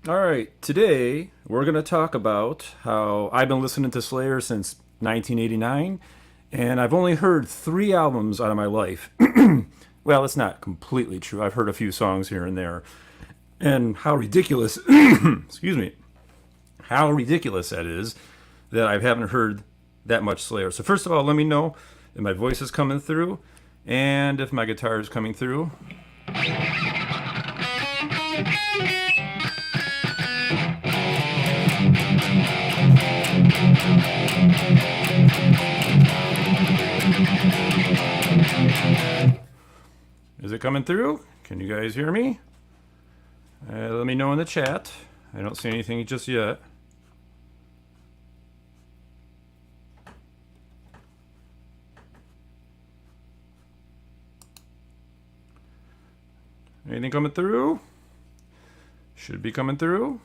All right, today we're going to talk about how I've been listening to Slayer since 1989, and I've only heard three albums out of my life. Well, it's not completely true. I've heard a few songs here and there. And how ridiculous, excuse me, how ridiculous that is that I haven't heard that much Slayer. So, first of all, let me know if my voice is coming through and if my guitar is coming through. Is it coming through? Can you guys hear me? Let me know in the chat. I don't see anything just yet. Anything coming through? Should be coming through.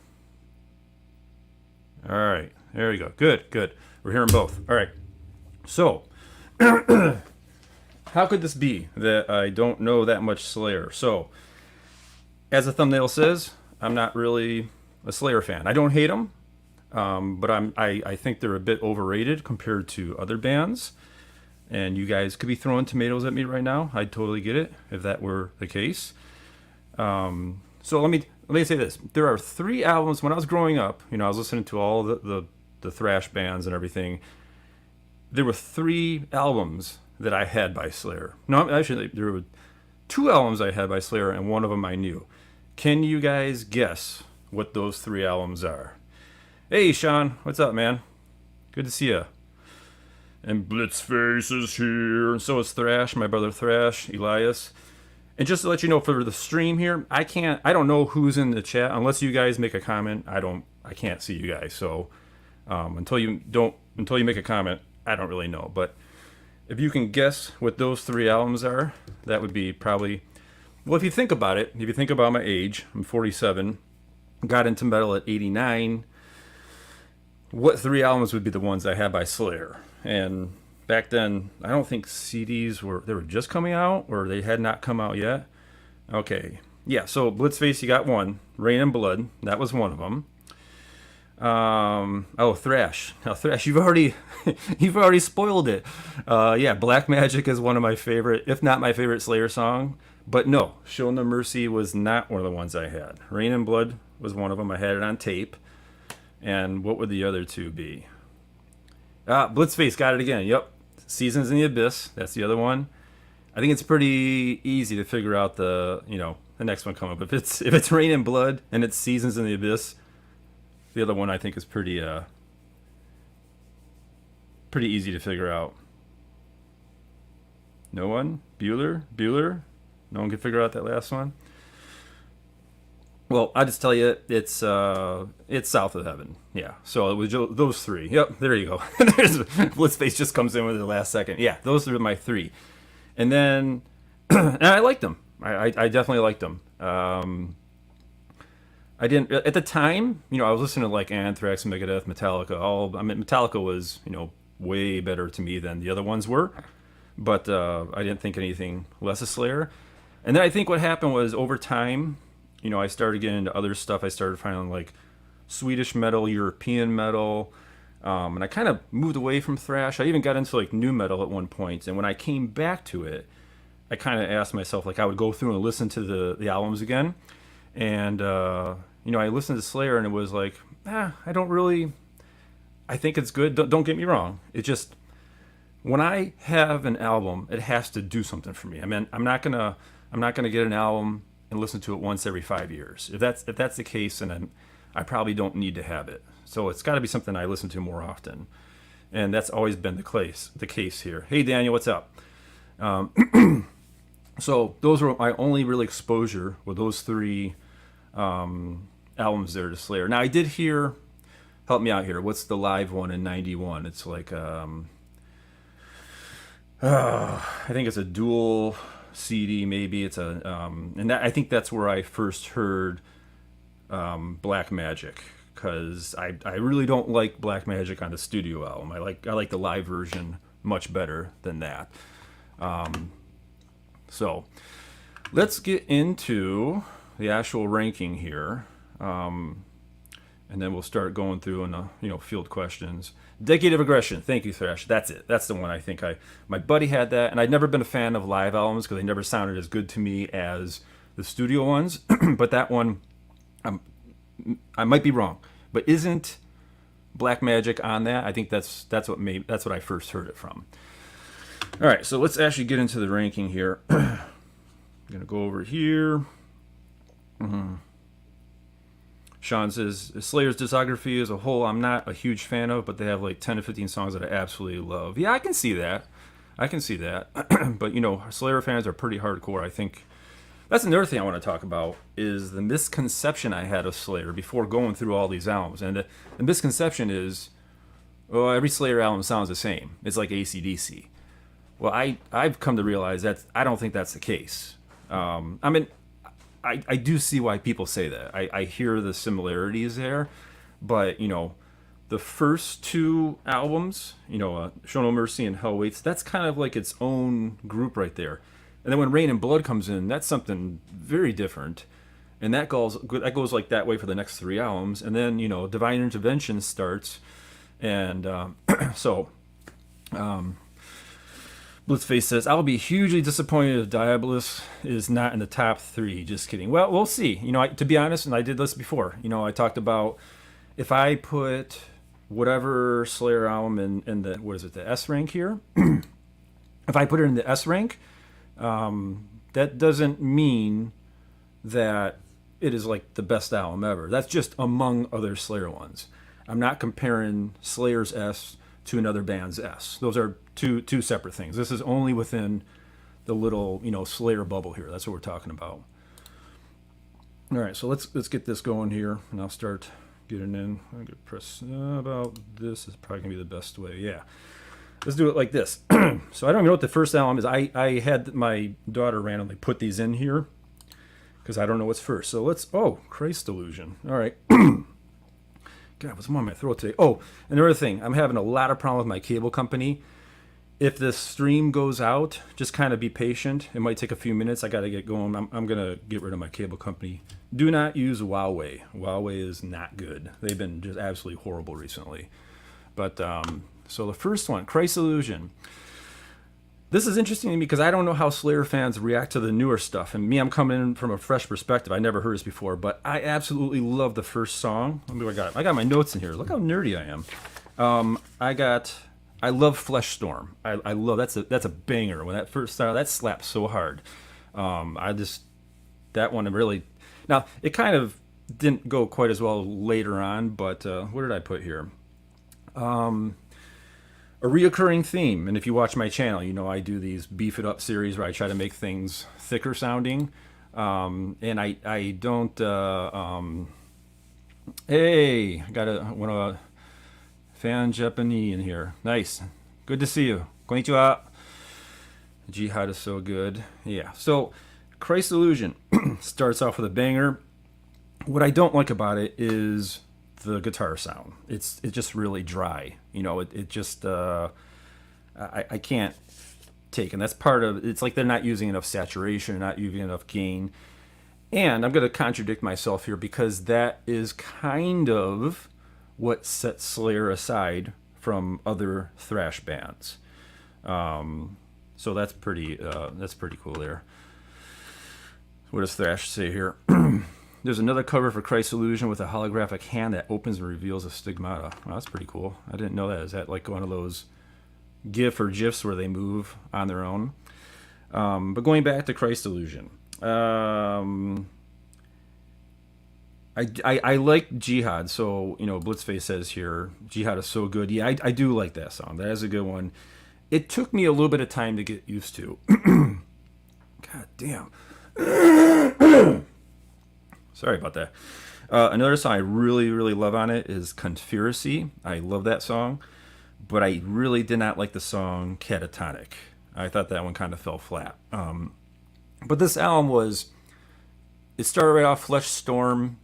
All right, there you go. Good, good. We're hearing both. All right. So, how could this be that I don't know that much Slayer? So, as the thumbnail says, I'm not really a Slayer fan. I don't hate them, but I think they're a bit overrated compared to other bands. And you guys could be throwing tomatoes at me right now. I'd totally get it if that were the case. So let me say this: there are three albums. When I was growing up, I was listening to all the thrash bands and everything. There were three albums that I had by Slayer. No, actually, there were two albums I had by Slayer, and one of them I knew. Can you guys guess what those three albums are? Hey, Sean, what's up, man? Good to see you. And Blitzface is here, and so is Thrash, my brother Thrash, Elias. And just to let you know, for the stream here, I don't know who's in the chat unless you guys make a comment. I can't see you guys. So until you make a comment, I don't really know. But if you can guess what those three albums are, that would be probably, well, if you think about it, if you think about my age, I'm 47, got into metal at 89. What three albums would be the ones I had by Slayer? And back then, I don't think CDs were just coming out, or they had not come out yet. Okay, yeah. So Blitzface, you got one. Rain and Blood, that was one of them. Thrash. Now Thrash, you've already spoiled it. Yeah, Black Magic is one of my favorite, if not my favorite Slayer song. But no, Show No Mercy was not one of the ones I had. Rain and Blood was one of them. I had it on tape. And what would the other two be? Blitzface, got it again. Yep. Seasons in the Abyss. That's the other one. I think it's pretty easy to figure out the next one coming up. If it's Rain and Blood and it's Seasons in the Abyss, the other one I think is pretty easy to figure out. No one? Bueller? No one can figure out that last one? Well, I just tell you, it's South of Heaven. Yeah. So it was those three. Yep. There you go. Blitzface just comes in with the last second. Yeah. Those are my three. And then, and I liked them. I definitely liked them. I didn't at the time. I was listening to like Anthrax, Megadeth, Metallica. Metallica was way better to me than the other ones were. But I didn't think anything less of Slayer. And then I think what happened was over time, I started getting into other stuff. I started finding like Swedish metal, European metal, and I kind of moved away from thrash. I even got into like new metal at one point. And when I came back to it, I kind of asked myself, like, I would go through and listen to the albums again. And, I listened to Slayer and it was like, I think it's good. Don't get me wrong. It just, when I have an album, it has to do something for me. I mean, I'm not gonna get an album and listen to it once every 5 years. If that's the case, then I probably don't need to have it. So it's got to be something I listen to more often, and that's always been the case here. Hey Daniel, what's up? So those were my only real exposure with those three albums there to Slayer. Now I did hear, help me out here. What's the live one in '91? It's like I think it's a dual CD, maybe it's I think that's where I first heard Black Magic, because I really don't like Black Magic on the studio album. I like the live version much better than that. So let's get into the actual ranking here. and then we'll start going through and field questions. Decade of Aggression. Thank you, Thrash. That's it. That's the one I think my buddy had that, and I'd never been a fan of live albums because they never sounded as good to me as the studio ones. But that one, I might be wrong, but isn't Black Magic on that? I think that's what I first heard it from. All right, so let's actually get into the ranking here. I'm gonna go over here. Sean says Slayer's discography as a whole I'm not a huge fan of, but they have like 10 to 15 songs that I absolutely love. Yeah, I can see that. But Slayer fans are pretty hardcore. I think that's another thing I want to talk about is the misconception I had of Slayer before going through all these albums. And the misconception is, oh, every Slayer album sounds the same. It's like AC/DC. Well, I've come to realize that I don't think that's the case. I do see why people say that. I hear the similarities there, but the first two albums, Show No Mercy and Hell Waits, that's kind of like its own group right there. And then when Rain and Blood comes in, that's something very different, and that goes like that way for the next three albums. And then Divine Intervention starts, and Blitzface says, I'll be hugely disappointed if Diabolus is not in the top three. Just kidding. Well, we'll see. To be honest, and I did this before, I talked about if I put whatever Slayer album in the, the S rank here, if I put it in the S rank, that doesn't mean that it is like the best album ever. That's just among other Slayer ones. I'm not comparing Slayer's S to another band's S. Those are two separate things. This is only within the little Slayer bubble here. That's what we're talking about. All right, so let's get this going here, and I'll start getting in. I'm gonna press about this is probably gonna be the best way. Yeah, let's do it like this. So I don't even know what the first album is. I had my daughter randomly put these in here because I don't know what's first. So Christ Illusion. All right. God, what's on my throat today? Oh, another thing. I'm having a lot of problem with my cable company. If this stream goes out, just kind of be patient. It might take a few minutes. I got to get going. I'm going to get rid of my cable company. Do not use Huawei. Huawei is not good. They've been just absolutely horrible recently. But, so the first one, Christ Illusion. This is interesting to me because I don't know how Slayer fans react to the newer stuff. And me, I'm coming in from a fresh perspective. I never heard this before, but I absolutely love the first song. Let me see what I got. I got my notes in here. Look how nerdy I am. I love Flesh Storm. I love that's a banger. When that first started, that slapped so hard. That one really. Now it kind of didn't go quite as well later on, but what did I put here? A reoccurring theme, and if you watch my channel, I do these beef it up series where I try to make things thicker sounding, and I don't. Hey, I got one of a fan Japanese in here. Nice, good to see you. Konnichiwa. Jihad is so good. Yeah. So, Christ Illusion starts off with a banger. What I don't like about it is the guitar sound. It's just really dry. It just I can't take, and that's part of it's like they're not using enough saturation, not using enough gain. And I'm going to contradict myself here because that is kind of what sets Slayer aside from other thrash bands. So that's pretty cool there. What does Thrash say here? There's another cover for Christ Illusion with a holographic hand that opens and reveals a stigmata. Well, that's pretty cool. I didn't know that. Is that like one of those GIF or GIFs where they move on their own? But going back to Christ Illusion. I like Jihad. So, Blitzface says here, Jihad is so good. Yeah, I do like that song. That is a good one. It took me a little bit of time to get used to. God damn. Sorry about that. Another song I really, really love on it is Conspiracy. I love that song, but I really did not like the song Catatonic. I thought that one kind of fell flat. But this album it started right off. Flesh Storm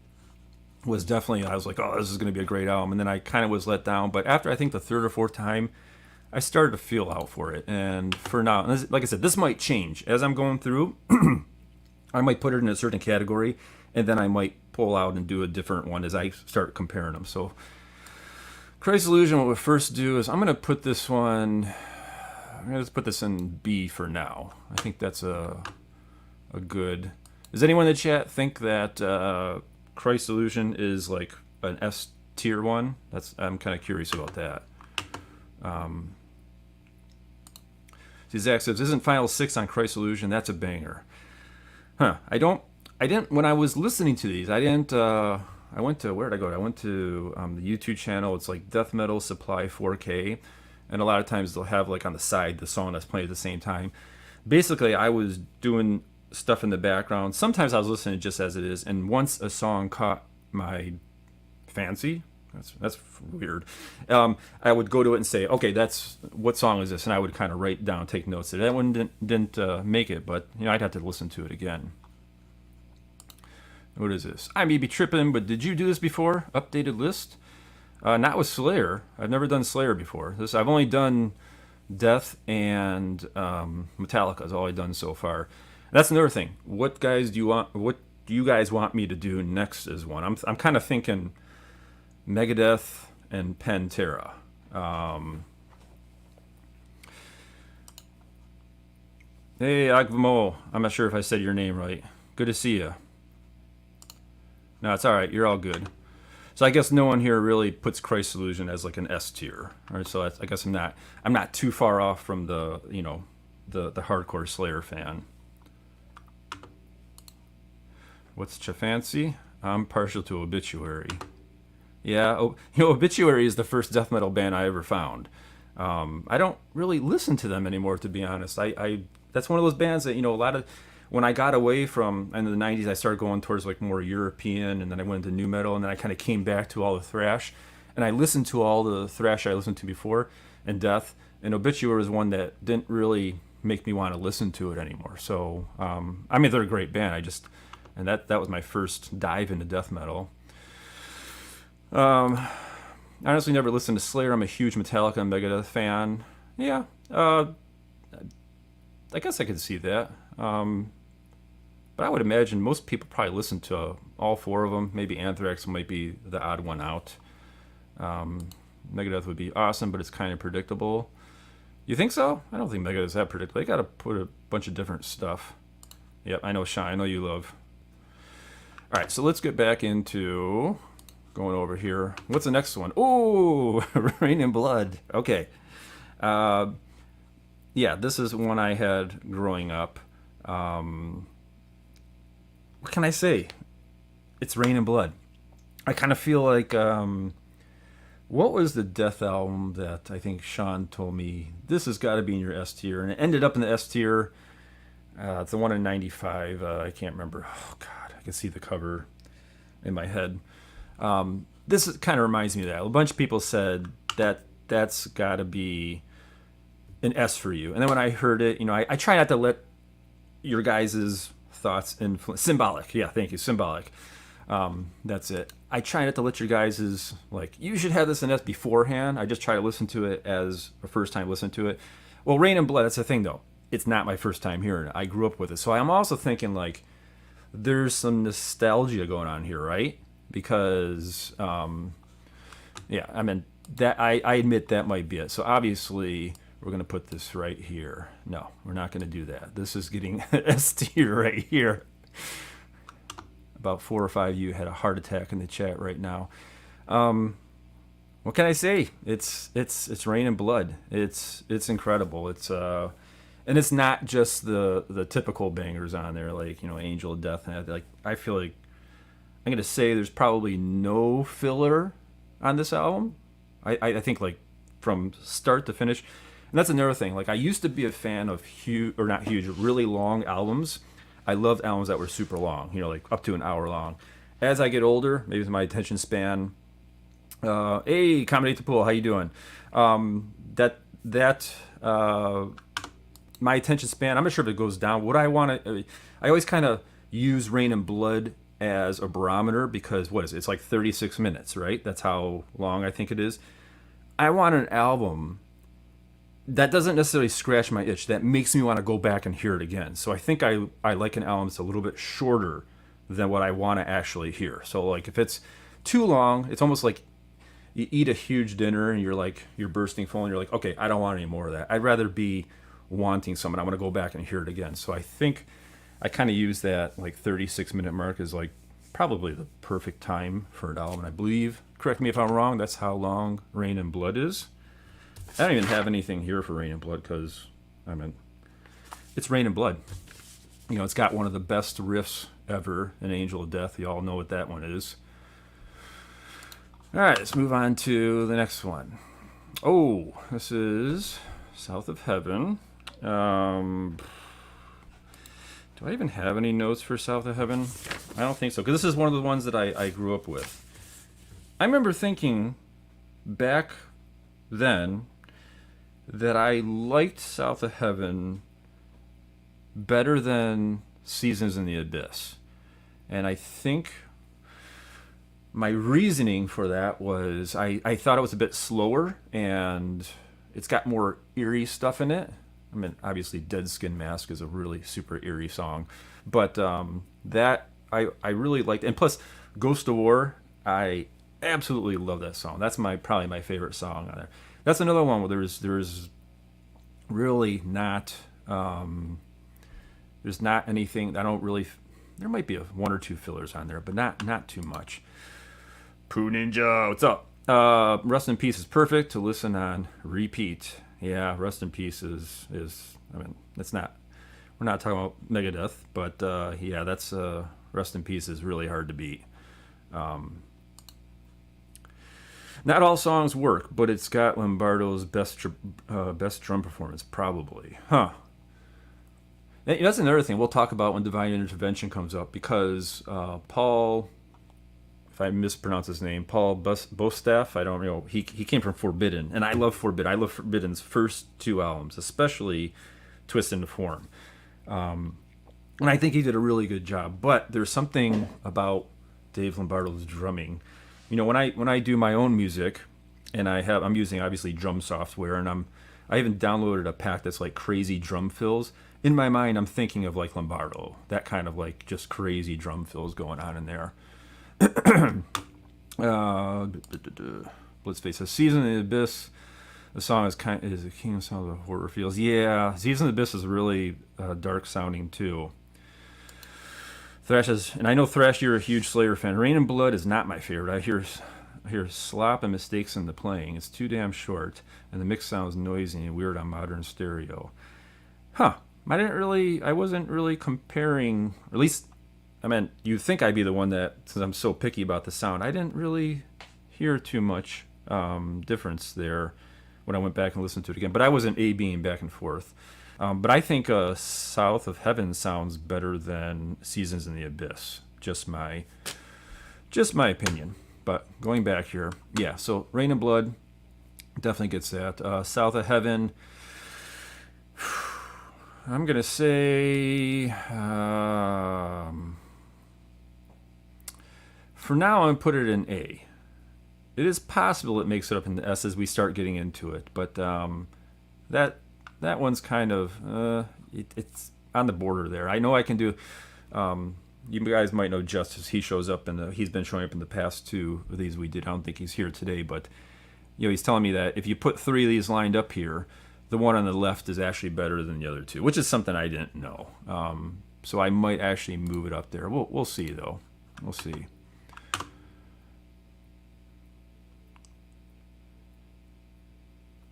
was definitely, I was like, oh, this is going to be a great album. And then I kind of was let down. But after I think the third or fourth time, I started to feel out for it. And for now, like I said, this might change. As I'm going through, I might put it in a certain category. And then I might pull out and do a different one as I start comparing them. So Christ's Illusion, what we'll first do is I'm going to put this one, I'm going to just put this in B for now. I think that's a good... Does anyone in the chat think that Christ's Illusion is like an S tier one? I'm kind of curious about that. See, Zach says, isn't Final 6 on Christ's Illusion? That's a banger. Huh. I didn't, when I was listening to these, I went to, where did I go? I went to the YouTube channel. It's like Death Metal Supply 4K. And a lot of times they'll have like on the side the song that's playing at the same time. Basically, I was doing stuff in the background. Sometimes I was listening just as it is. And once a song caught my fancy, that's weird. I would go to it and say, okay, what song is this? And I would kind of write down, take notes. That one didn't make it, but I'd have to listen to it again. What is this? I may be tripping, but did you do this before? Updated list? Not with Slayer. I've never done Slayer before. I've only done Death and Metallica is all I've done so far. That's another thing. What do you guys want me to do next as one? I'm kind of thinking Megadeth and Pantera. Hey, Agvamo. I'm not sure if I said your name right. Good to see you. No, it's all right. You're all good. So I guess no one here really puts Christ's Illusion as like an S tier. All right, so I guess I'm not too far off from the hardcore Slayer fan. What's Chafancy? I'm partial to Obituary. Yeah, Obituary is the first death metal band I ever found. I don't really listen to them anymore, to be honest. I that's one of those bands that a lot of, when I got away from in the 90s, I started going towards like more European, and then I went into nu metal, and then I kind of came back to all the thrash, and I listened to all the thrash I listened to before, and death, and Obituary was one that didn't really make me want to listen to it anymore. So they're a great band. And that was my first dive into death metal. I honestly never listened to Slayer. I'm a huge Metallica and Megadeth fan. Yeah, I guess I could see that. But I would imagine most people probably listen to all four of them. Maybe Anthrax might be the odd one out. Megadeth would be awesome, but it's kind of predictable. You think so? I don't think Megadeth's that predictable. They got to put a bunch of different stuff. Yep, I know, Sean. I know you love. All right, so let's get back into going over here. What's the next one? Oh, Rain and Blood. Okay. Yeah, this is one I had growing up. What can I say? It's Rain and Blood. I kind of feel like, what was the Death album that I think Sean told me, this has got to be in your S tier, and it ended up in the S tier. It's the one in 95. I can't remember. Oh, God. I can see the cover in my head. This kind of reminds me of that. A bunch of people said that's got to be an S for you. And then when I heard it, I try not to let your guys' thoughts influence. Symbolic. Yeah, thank you. Symbolic. That's it. I try not to let your guys' you should have this in S beforehand. I just try to listen to it as a first time listen to it. Well, Rain and Blood, that's the thing though. It's not my first time hearing it. I grew up with it. So I'm also thinking there's some nostalgia going on here, right? Because, yeah, that I admit that might be it. So obviously, we're going to put this right here. No, we're not going to do that. This is getting S tier right here. About 4 or 5 of you had a heart attack in the chat right now. What can I say? It's Rain and Blood. It's incredible. And it's not just the typical bangers on there, Angel of Death. And I feel like I'm going to say there's probably no filler on this album. I think from start to finish. And that's another thing. I used to be a fan of really long albums. I loved albums that were super long, up to an hour long. As I get older, maybe with my attention span, hey, Accommodate the Pool, how you doing? My attention span, I'm not sure if it goes down. I always kind of use Rain and Blood as a barometer because it's 36 minutes, right? That's how long I think it is. I want an album that doesn't necessarily scratch my itch, that makes me want to go back and hear it again. So I think I like an album that's a little bit shorter than what I want to actually hear. So like if it's too long, it's almost like you eat a huge dinner and you're bursting full and you're like, okay, I don't want any more of that. I'd rather be wanting some and I want to go back and hear it again. So I think I kind of use that like 36-minute mark as like probably the perfect time for an album. And I believe, correct me if I'm wrong, that's how long Rain and Blood is. I don't even have anything here for Rain and Blood because, I mean, it's Rain and Blood. You know, it's got one of the best riffs ever in Angel of Death. You all know what that one is. All right, let's move on to the next one. Oh, this is South of Heaven. Do I even have any notes for South of Heaven? I don't think so, because this is one of the ones that I grew up with. I remember thinking back then that I liked South of Heaven better than Seasons in the Abyss. And I think my reasoning for that was I thought it was a bit slower and it's got more eerie stuff in it. I mean, obviously Dead Skin Mask is a really super eerie song, but that I really liked. And plus Ghost of War, I absolutely love that song. That's probably my favorite song on there. That's another one where there's really not there's not anything. I don't really. There might be one or two fillers on there, but not too much. Poo Ninja, what's up? Rust in Peace is perfect to listen on repeat. Yeah, Rust in Peace is. I mean, that's not. We're not talking about Megadeth, but yeah, that's Rust in Peace is really hard to beat. Not all songs work, but it's got Lombardo's best drum performance, probably. Huh. And that's another thing we'll talk about when Divine Intervention comes up, because Paul, if I mispronounce his name, Paul Bostaff, I don't know, he came from Forbidden, and I love Forbidden. I love Forbidden's first two albums, especially Twist into Form. And I think he did a really good job, but there's something about Dave Lombardo's drumming. You know, when I do my own music, and I'm using obviously drum software, and I even downloaded a pack that's like crazy drum fills. In my mind, I'm thinking of like Lombardo, that kind of like just crazy drum fills going on in there. Let's face it, Season of the Abyss. The song is a king of some of the horror feels. Yeah, Season of the Abyss is really dark sounding too. Thrash is, and I know Thrash, you're a huge Slayer fan. Rain and Blood is not my favorite. I hear slop and mistakes in the playing. It's too damn short, and the mix sounds noisy and weird on modern stereo. Huh. I wasn't really comparing, or at least, I mean, you'd think I'd be the one that, since I'm so picky about the sound, I didn't really hear too much difference there when I went back and listened to it again. But I wasn't A-Bing back and forth. But I think South of Heaven sounds better than Seasons in the Abyss. Just my opinion. But going back here, yeah, so Rain and Blood definitely gets that. South of Heaven, I'm going to say, for now, I'm going to put it in A. It is possible it makes it up in the S as we start getting into it, but that one's kind of, it's on the border there. I know I can do, you guys might know Justice. He's been showing up in the past two of these we did. I don't think he's here today, but you know, he's telling me that if you put three of these lined up here, the one on the left is actually better than the other two, which is something I didn't know. So I might actually move it up there. We'll see, though. We'll see.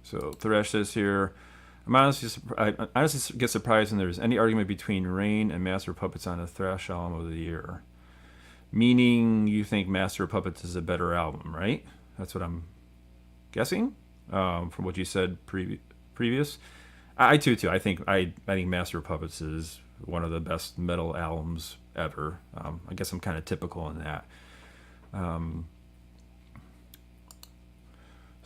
So Thresh says here, I honestly get surprised when there's any argument between Rain and Master of Puppets on a Thrash album of the year. Meaning you think Master of Puppets is a better album, right? That's what I'm guessing from what you said previous. I too. I think Master of Puppets is one of the best metal albums ever. I guess I'm kind of typical in that.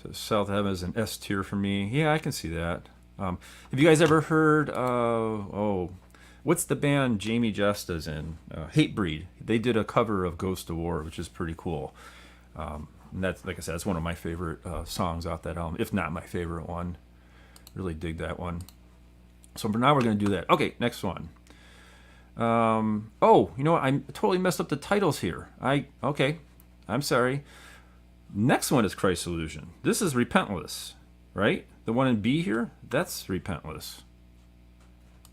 So South Heaven is an S tier for me. Yeah, I can see that. Have you guys ever heard? What's the band Jamie Jesta's in? Hatebreed. They did a cover of Ghost of War, which is pretty cool. And that's, like I said, that's one of my favorite songs off that album, if not my favorite one. Really dig that one. So for now, we're going to do that. Okay, next one. Oh, you know what? I totally messed up the titles here. Okay. I'm sorry. Next one is Christ's Illusion. This is Repentless, right? The one in B here, that's Repentless.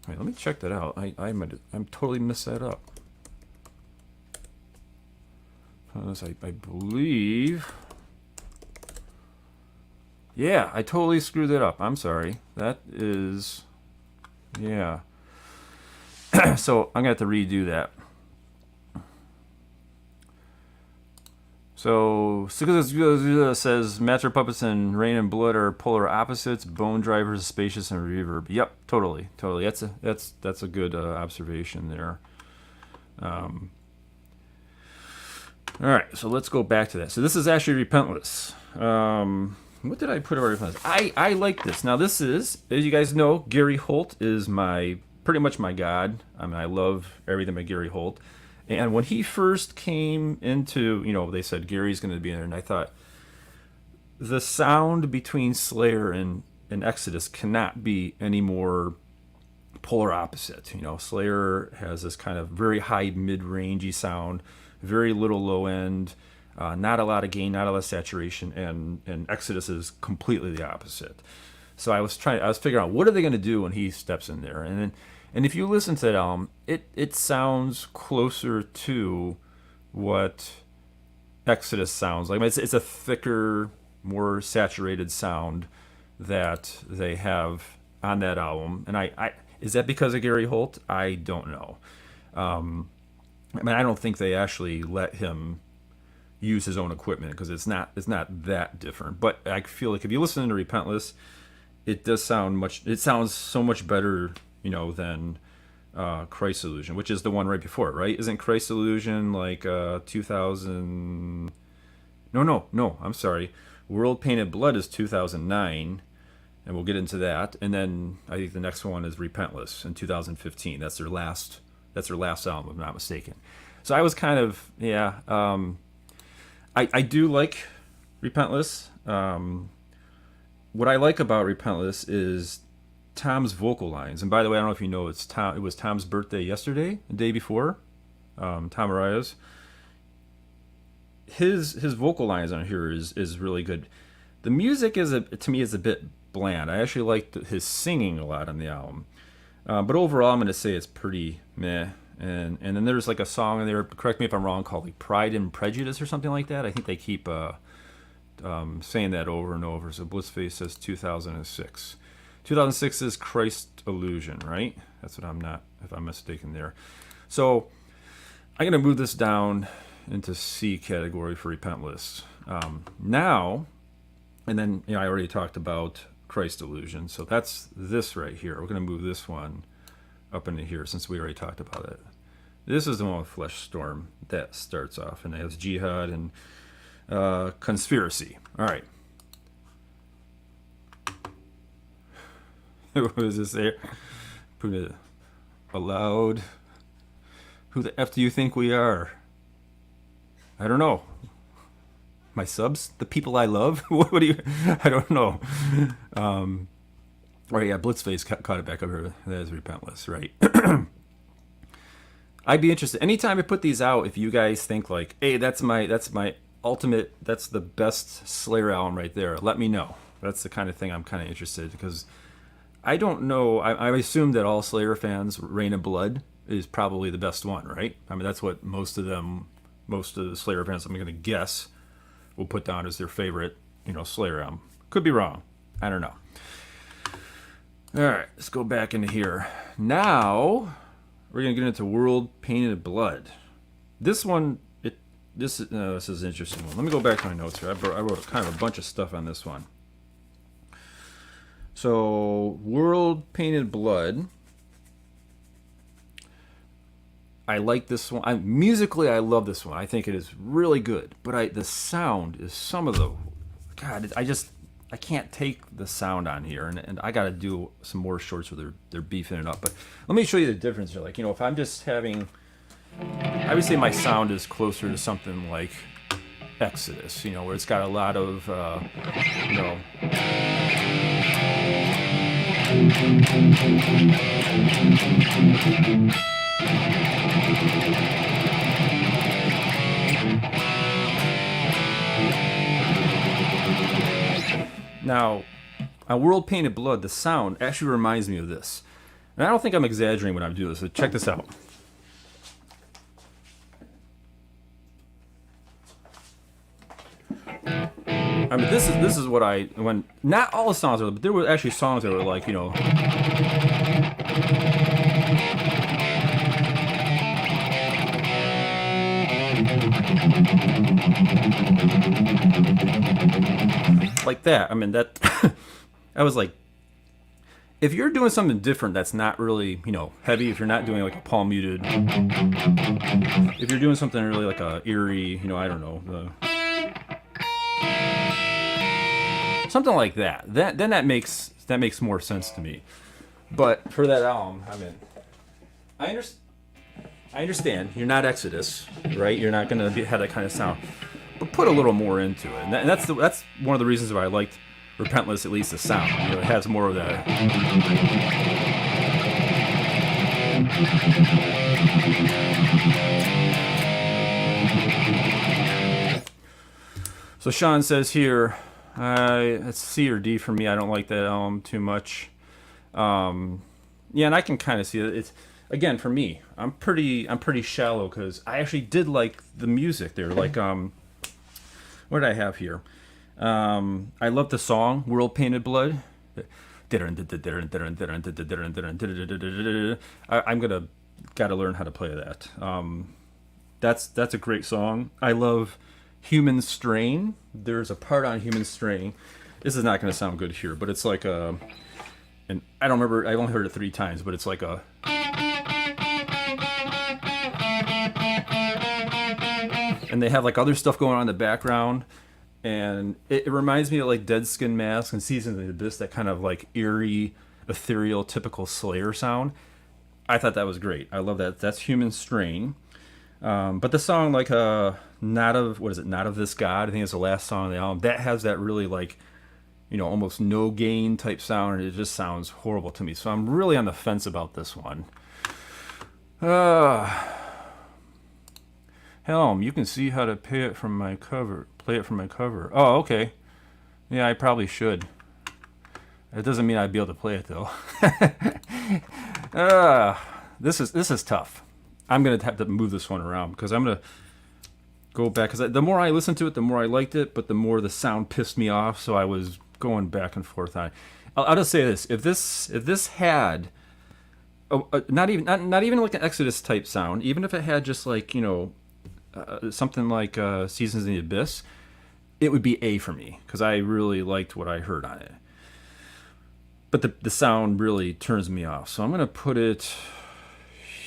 Wait, let me check that out. I'm totally messed that up. I believe. Yeah, I totally screwed that up. I'm sorry. That is, yeah. So I'm gonna have to redo that. So says Master Puppets and Rain and Blood are polar opposites. Bone Drivers, spacious and reverb. Yep, totally. That's a good observation there. All right, so let's go back to that. So this is actually Repentless. What did I put over Repentless? I like this. Now this is, as you guys know, Gary Holt is pretty much my god. I mean, I love everything by Gary Holt. And when he first came into, they said Gary's going to be in there, and I thought the sound between Slayer and Exodus cannot be any more polar opposite. Slayer has this kind of very high mid-rangey sound, very little low end, not a lot of gain, not a lot of saturation, and Exodus is completely the opposite. So I was figuring out what are they going to do when he steps in there, and if you listen to that album, it sounds closer to what Exodus sounds like. I mean, it's a thicker, more saturated sound that they have on that album. And I is that because of Gary Holt? I don't know. I mean, I don't think they actually let him use his own equipment because it's not that different. But I feel like if you listen to Repentless, it sounds so much better, than Christ's Illusion, which is the one right before it, right? Isn't Christ's Illusion like 2000? No, I'm sorry. World Painted Blood is 2009, and we'll get into that. And then I think the next one is Repentless in 2015. That's their last album, if I'm not mistaken. So I was kind of, I do like Repentless. What I like about Repentless is Tom's vocal lines. And by the way, I don't know if you know, it was Tom's birthday yesterday, the day before. Tom Araya's. His vocal lines on here is really good. The music to me is a bit bland. I actually liked his singing a lot on the album. But overall, I'm going to say it's pretty meh. And then there's like a song in there, correct me if I'm wrong, called like Pride and Prejudice or something like that. I think they keep saying that over and over. So Blissface says 2006. 2006 is Christ's Illusion, right? That's what if I'm mistaken there. So I'm going to move this down into C category for Repentless. Now, and then I already talked about Christ's Illusion. So that's this right here. We're going to move this one up into here since we already talked about it. This is the one with Flesh Storm that starts off, and it has Jihad and Conspiracy. All right. What is this there? Put it aloud. Who the F do you think we are? I don't know. My subs? The people I love? What do you... I don't know. Right, yeah, Blitzface caught it back up here. That is Repentless, right? I'd be interested. Anytime I put these out, if you guys think like, hey, that's my ultimate, that's the best Slayer album right there, let me know. That's the kind of thing I'm kind of interested, because I don't know. I assume that all Slayer fans, Rain and Blood is probably the best one, right? I mean, that's what most of the Slayer fans, I'm going to guess, will put down as their favorite, Slayer album. Could be wrong. I don't know. All right, let's go back into here. Now, we're going to get into World Painted Blood. This one, this is an interesting one. Let me go back to my notes here. I wrote kind of a bunch of stuff on this one. So, World Painted Blood. I like this one. Musically, I love this one. I think it is really good. But the sound is some of the... God, I can't take the sound on here. And I got to do some more shorts where they're beefing it up. But let me show you the difference here. Like, if I'm just having... I would say my sound is closer to something like Exodus, where it's got a lot of, Now, on World Painted Blood, the sound actually reminds me of this. And I don't think I'm exaggerating when I do this, so check this out. I mean, this is what when not all the songs are, but there were actually songs that were like, you know, like that. I mean, that I was like, if you're doing something different that's not really, you know, heavy, if you're not doing like a palm muted, if you're doing something really like a eerie, you know, I don't know, something like that, then that makes more sense to me. But for that album, I mean, I understand you're not Exodus, right? You're not gonna have that kind of sound, but put a little more into it, and that's one of the reasons why I liked Repentless, at least the sound. You know, it has more of that. So Sean says here, it's C or D for me. I don't like that album too much. Yeah, and I can kind of see it. It's, again, for me, I'm pretty shallow because I actually did like the music there. Like, what did I have here? I love the song World Painted Blood. I'm gotta learn how to play that. That's a great song. I love Human Strain. There's a part on Human Strain. This is not gonna sound good here, but it's like a, and I don't remember. I only heard it 3 times, but it's like a. And they have like other stuff going on in the background. And it reminds me of like Dead Skin Mask and Seasons of the Abyss, that kind of like eerie, ethereal, typical Slayer sound. I thought that was great. I love that. That's Human Strain. But the song like Not of This God, I think it's the last song on the album, that has that really like, you know, almost no gain type sound, and it just sounds horrible to me. So I'm really on the fence about this one. Helm, you can see how to play it from my cover. Oh, okay. Yeah, I probably should. It doesn't mean I'd be able to play it though. This is tough. I'm gonna have to move this one around because I'm gonna go back, because the more I listened to it, the more I liked it, but the more the sound pissed me off. So I was going back and forth on it. I'll just say this: if this had not even like an Exodus type sound, even if it had just like, you know, something like Seasons in the Abyss, it would be A for me because I really liked what I heard on it. But the sound really turns me off, so I'm gonna put it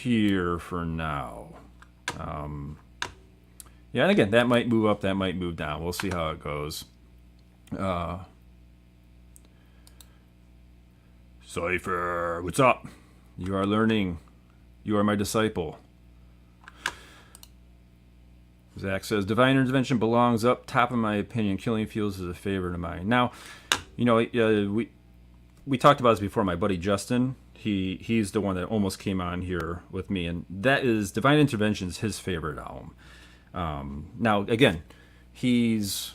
here for now. Yeah, and again, that might move up, that might move down. We'll see how it goes. Cypher, what's up? You are learning. You are my disciple. Zach says, Divine Intervention belongs up top in my opinion. Killing Fields is a favorite of mine. Now, you know, we talked about this before. My buddy Justin, he's the one that almost came on here with me, and that is Divine Intervention is his favorite album. Now, again, he's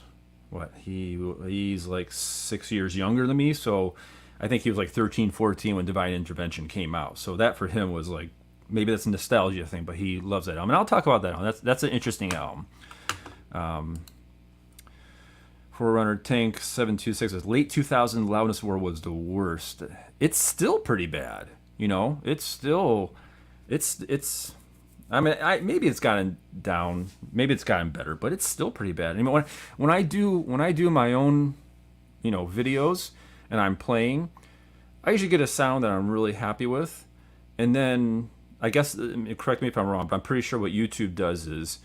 like 6 years younger than me, so I think he was like 13, 14 when Divine Intervention came out. So that for him was like, maybe that's a nostalgia thing, but he loves that album. And I'll talk about that album. That's an interesting album. Forerunner Tank 726 says, late 2000 Loudness War was the worst. It's still pretty bad. You know, it's I mean, maybe it's gotten down, maybe it's gotten better, but it's still pretty bad. I mean, when I do my own, you know, videos and I'm playing, I usually get a sound that I'm really happy with, and then I guess, correct me if I'm wrong, but I'm pretty sure what YouTube does is,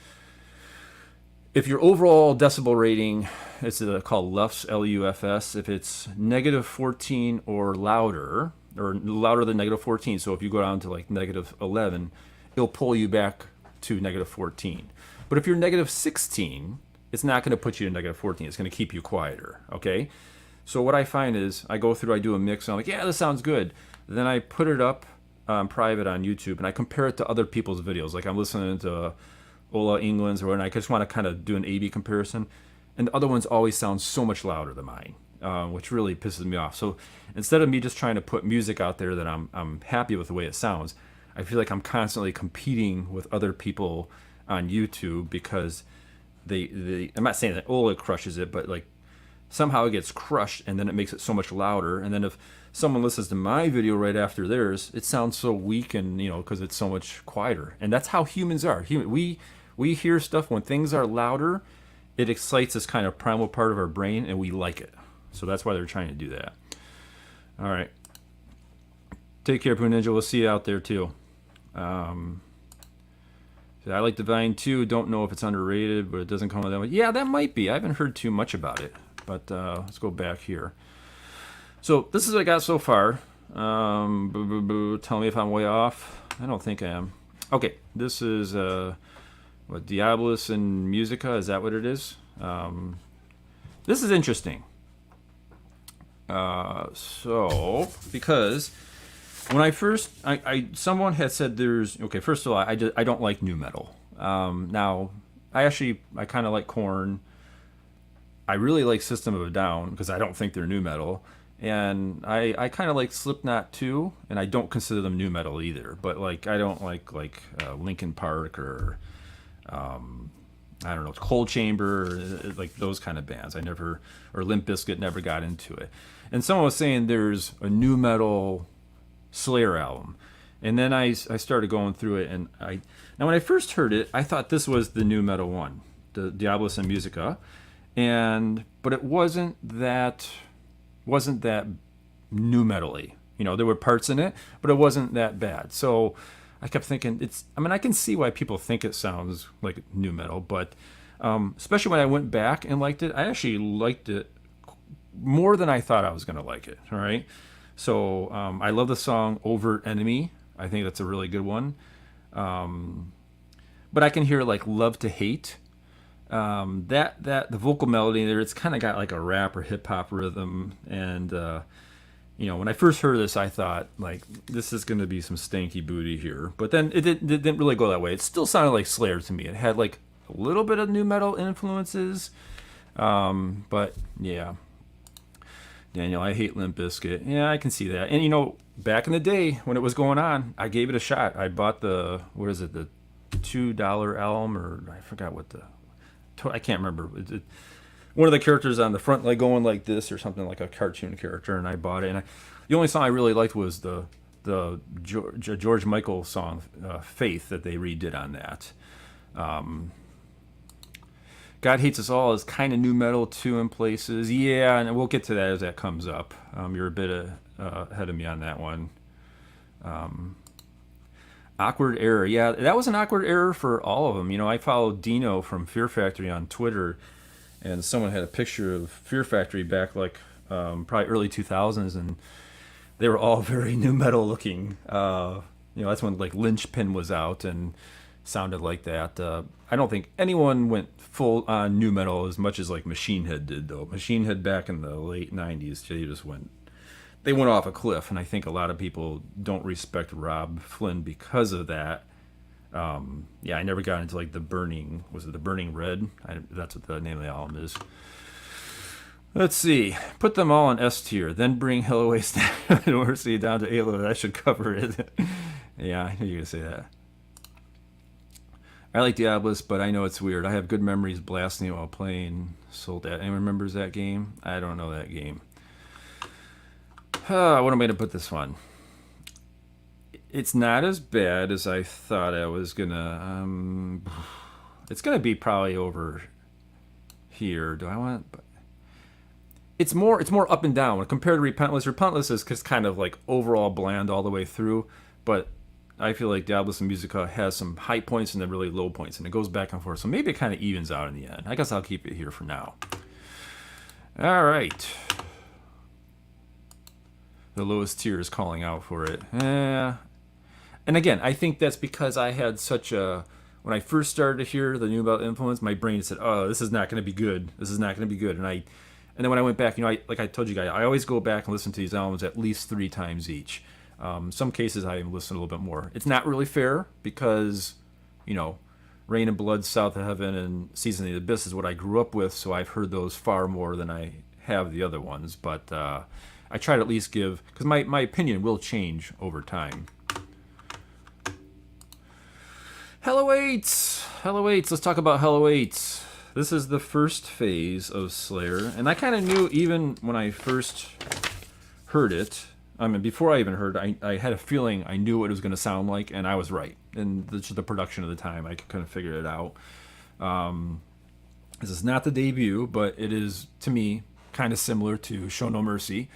if your overall decibel rating, it's called LUFS, L-U-F-S, if it's negative 14 or louder than negative 14, so if you go down to like negative 11, it'll pull you back to negative 14. But if you're negative 16, it's not going to put you to negative 14. It's going to keep you quieter, okay? So what I find is, I go through, I do a mix, and I'm like, yeah, this sounds good. Then I put it up private on YouTube, and I compare it to other people's videos. Like I'm listening to Ola England's, or and I just want to kind of do an A/B comparison, and the other ones always sound so much louder than mine, which really pisses me off. So instead of me just trying to put music out there that I'm happy with the way it sounds, I feel like I'm constantly competing with other people on YouTube because they I'm not saying that Ola crushes it, but like somehow it gets crushed and then it makes it so much louder. And then if someone listens to my video right after theirs, it sounds so weak, and because it's so much quieter. And that's how humans are. We hear stuff when things are louder, it excites this kind of primal part of our brain, and we like it. So that's why they're trying to do that. All right. Take care, Poo Ninja. We'll see you out there too. I like Divine too. Don't know if it's underrated, but it doesn't come with that much. Yeah, that might be. I haven't heard too much about it. But let's go back here. So this is what I got so far. Tell me if I'm way off. I don't think I am. Okay, this is what, Diabolus and Musica? Is that what it is? This is interesting. So because when I first, someone had said there's, okay, first of all, I don't like nu metal. Now, I kind of like Korn. I really like System of a Down because I don't think they're nu metal. And I kind of like Slipknot too, and I don't consider them nu metal either. But like I don't like Linkin Park or I don't know, Cold Chamber, like those kind of bands. Or Limp Bizkit, never got into it. And someone was saying there's a nu metal Slayer album, and then I started going through it, and now when I first heard it, I thought this was the nu metal one, the Diabolus and Musica, but it wasn't that nu metal-y. There were parts in it, but it wasn't that bad. So I kept thinking I can see why people think it sounds like nu metal, but especially when I went back and liked it, I actually liked it more than I thought I was going to like it. All right. So I love the song Overt Enemy. I think that's a really good one. But I can hear like Love to Hate. That the vocal melody there, it's kind of got like a rap or hip hop rhythm. And, when I first heard this, I thought like, this is going to be some stanky booty here. But then it didn't really go that way. It still sounded like Slayer to me. It had like a little bit of nu metal influences. But yeah. Daniel, I hate Limp Bizkit. Yeah, I can see that. And back in the day when it was going on, I gave it a shot. I bought the $2 album, or I forgot what I can't remember. One of the characters on the front, like going like this or something, like a cartoon character, and I bought it. And the only song I really liked was the George Michael song, Faith, that they redid on that. God Hates Us All is kind of nu metal too in places. Yeah, and we'll get to that as that comes up. You're a bit ahead of me on that one. Awkward Error. Yeah, that was an awkward error for all of them. I followed Dino from Fear Factory on Twitter, and someone had a picture of Fear Factory back like probably early 2000s, and they were all very nu metal looking. That's when like Lynchpin was out and sounded like that. I don't think anyone went full on nu metal as much as like Machine Head did, though. Machine Head back in the late 90s, they went off a cliff, and I think a lot of people don't respect Rob Flynn because of that. I never got into like the Burning Red? That's what the name of the album is. Let's see. Put them all in S tier, then bring Hell Away University down to A-level. That should cover it. Yeah, I knew you were going to say that. I like Diabolus, but I know it's weird. I have good memories blasting it while playing Soldat. Anyone remembers that game? I don't know that game. What am I going to put this one? It's not as bad as I thought I was going to. It's going to be probably over here. Do I want... It's more up and down. When compared to Repentless, Repentless is just kind of like overall bland all the way through, but I feel like Diabolus and Musica has some high points and then really low points, and it goes back and forth. So maybe it kind of evens out in the end. I guess I'll keep it here for now. All right. The lowest tier is calling out for it. And again, I think that's because I had such a... When I first started to hear the nu metal influence, my brain said, "Oh, this is not going to be good. This is not going to be good." And then when I went back, like I told you guys, I always go back and listen to these albums at least 3 times each. Some cases I even listen a little bit more. It's not really fair because, you know, Rain and Blood, South of Heaven, and Season of the Abyss is what I grew up with, so I've heard those far more than I have the other ones. But I try to at least give, because my opinion will change over time. Hello 8s! Hello 8s, let's talk about Hello 8s. This is the first phase of Slayer, and I kind of knew even when I first heard it, I mean, before I even heard it, I had a feeling I knew what it was going to sound like, and I was right. And the production of the time, I could kind of figure it out. This is not the debut, but it is, to me, kind of similar to Show No Mercy.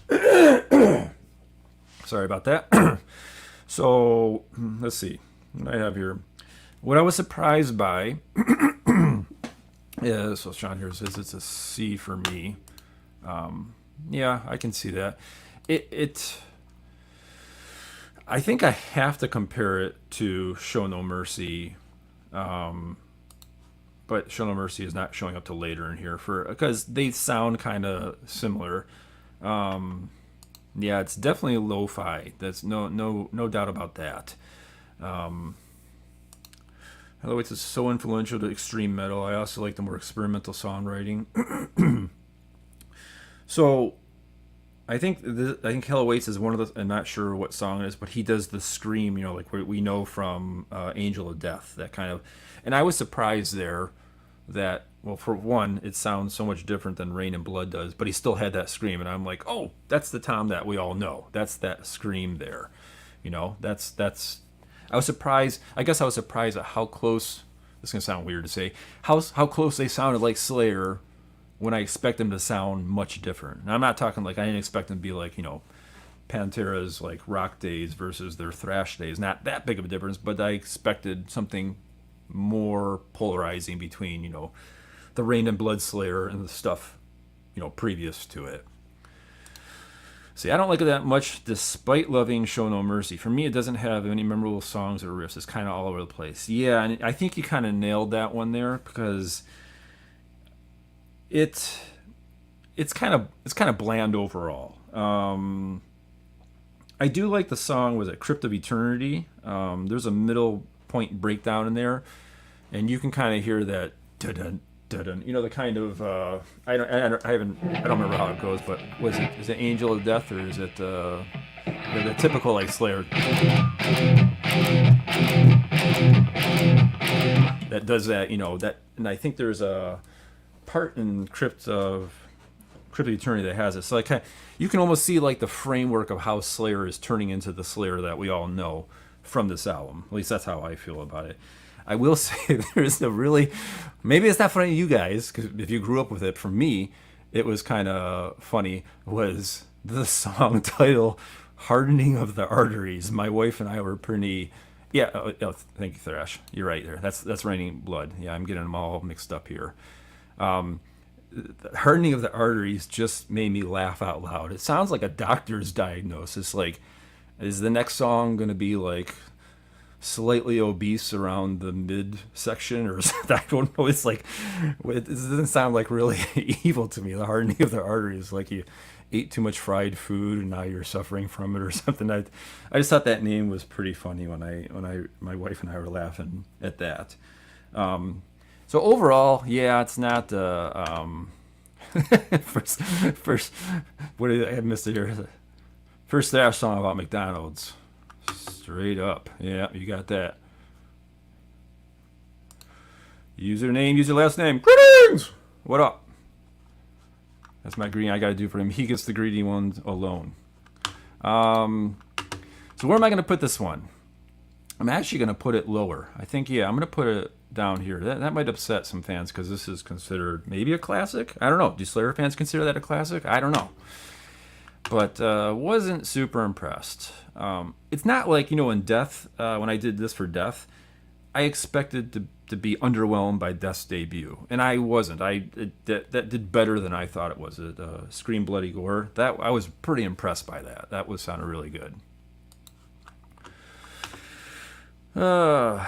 Sorry about that. So, let's see. What I have here. What I was surprised by is, so Sean here says it's a C for me. Yeah, I can see that. I think I have to compare it to Show No Mercy, but Show No Mercy is not showing up till later in here because they sound kind of similar. Yeah, it's definitely lo-fi. That's no doubt about that. Although it's so influential to extreme metal, I also like the more experimental songwriting. So, I think Hell Awaits is one of the. I'm not sure what song it is, but he does the scream. You know, like we know from Angel of Death, that kind of. And I was surprised there that, well, for one, it sounds so much different than Rain and Blood does, but he still had that scream, and I'm like, oh, that's the Tom that we all know. That's that scream there. You know, that's. I was surprised. I guess I was surprised at how close. This is gonna sound weird to say. How close they sounded like Slayer, when I expect them to sound much different. And I'm not talking like I didn't expect them to be like, you know, Pantera's like rock days versus their thrash days. Not that big of a difference, but I expected something more polarizing between, you know, the Rain and Blood Slayer and the stuff, you know, previous to it. See, I don't like it that much, despite loving Show No Mercy. For me, it doesn't have any memorable songs or riffs. It's kind of all over the place. Yeah, and I think you kind of nailed that one there, because it's kind of bland overall. I do like the song, was it Crypt of Eternity? There's a middle point breakdown in there, and you can kind of hear that dun dun. You know, the kind of I don't remember how it goes, but is it Angel of Death, or is it the typical like Slayer that does that? You know that, and I think there's a part in Crypt of Eternity that has it. So like you can almost see like the framework of how Slayer is turning into the Slayer that we all know from this album. At least that's how I feel about it. I will say there's a really, maybe it's not funny to you guys, because if you grew up with it, for me, it was kind of funny, was the song title, Hardening of the Arteries. My wife and I were pretty, yeah, thank you, Thrash. You're right there. That's Raining Blood. Yeah, I'm getting them all mixed up here. The hardening of the arteries just made me laugh out loud. It sounds like a doctor's diagnosis. Like, is the next song going to be like slightly obese around the midsection, or I don't know. It's like, it doesn't sound like really evil to me. The hardening of the arteries, like you ate too much fried food and now you're suffering from it or something. I just thought that name was pretty funny when my wife and I were laughing at that. So overall, yeah, it's not first. What did I missed it here? First thrash song about McDonald's. Straight up. Yeah, you got that. Username, use your last name. Greetings! What up? That's my greeting I got to do for him. He gets the greeting ones alone. So where am I going to put this one? I'm actually going to put it lower. I think, yeah, I'm going to put it down here. That might upset some fans, because this is considered maybe a classic. I don't know. Do Slayer fans consider that a classic? I don't know. But wasn't super impressed. It's not like, you know, in Death, when I did this for Death, I expected to be underwhelmed by Death's debut, and I wasn't. That did better than I thought it was. Scream Bloody Gore. That I was pretty impressed by that. That sounded really good. So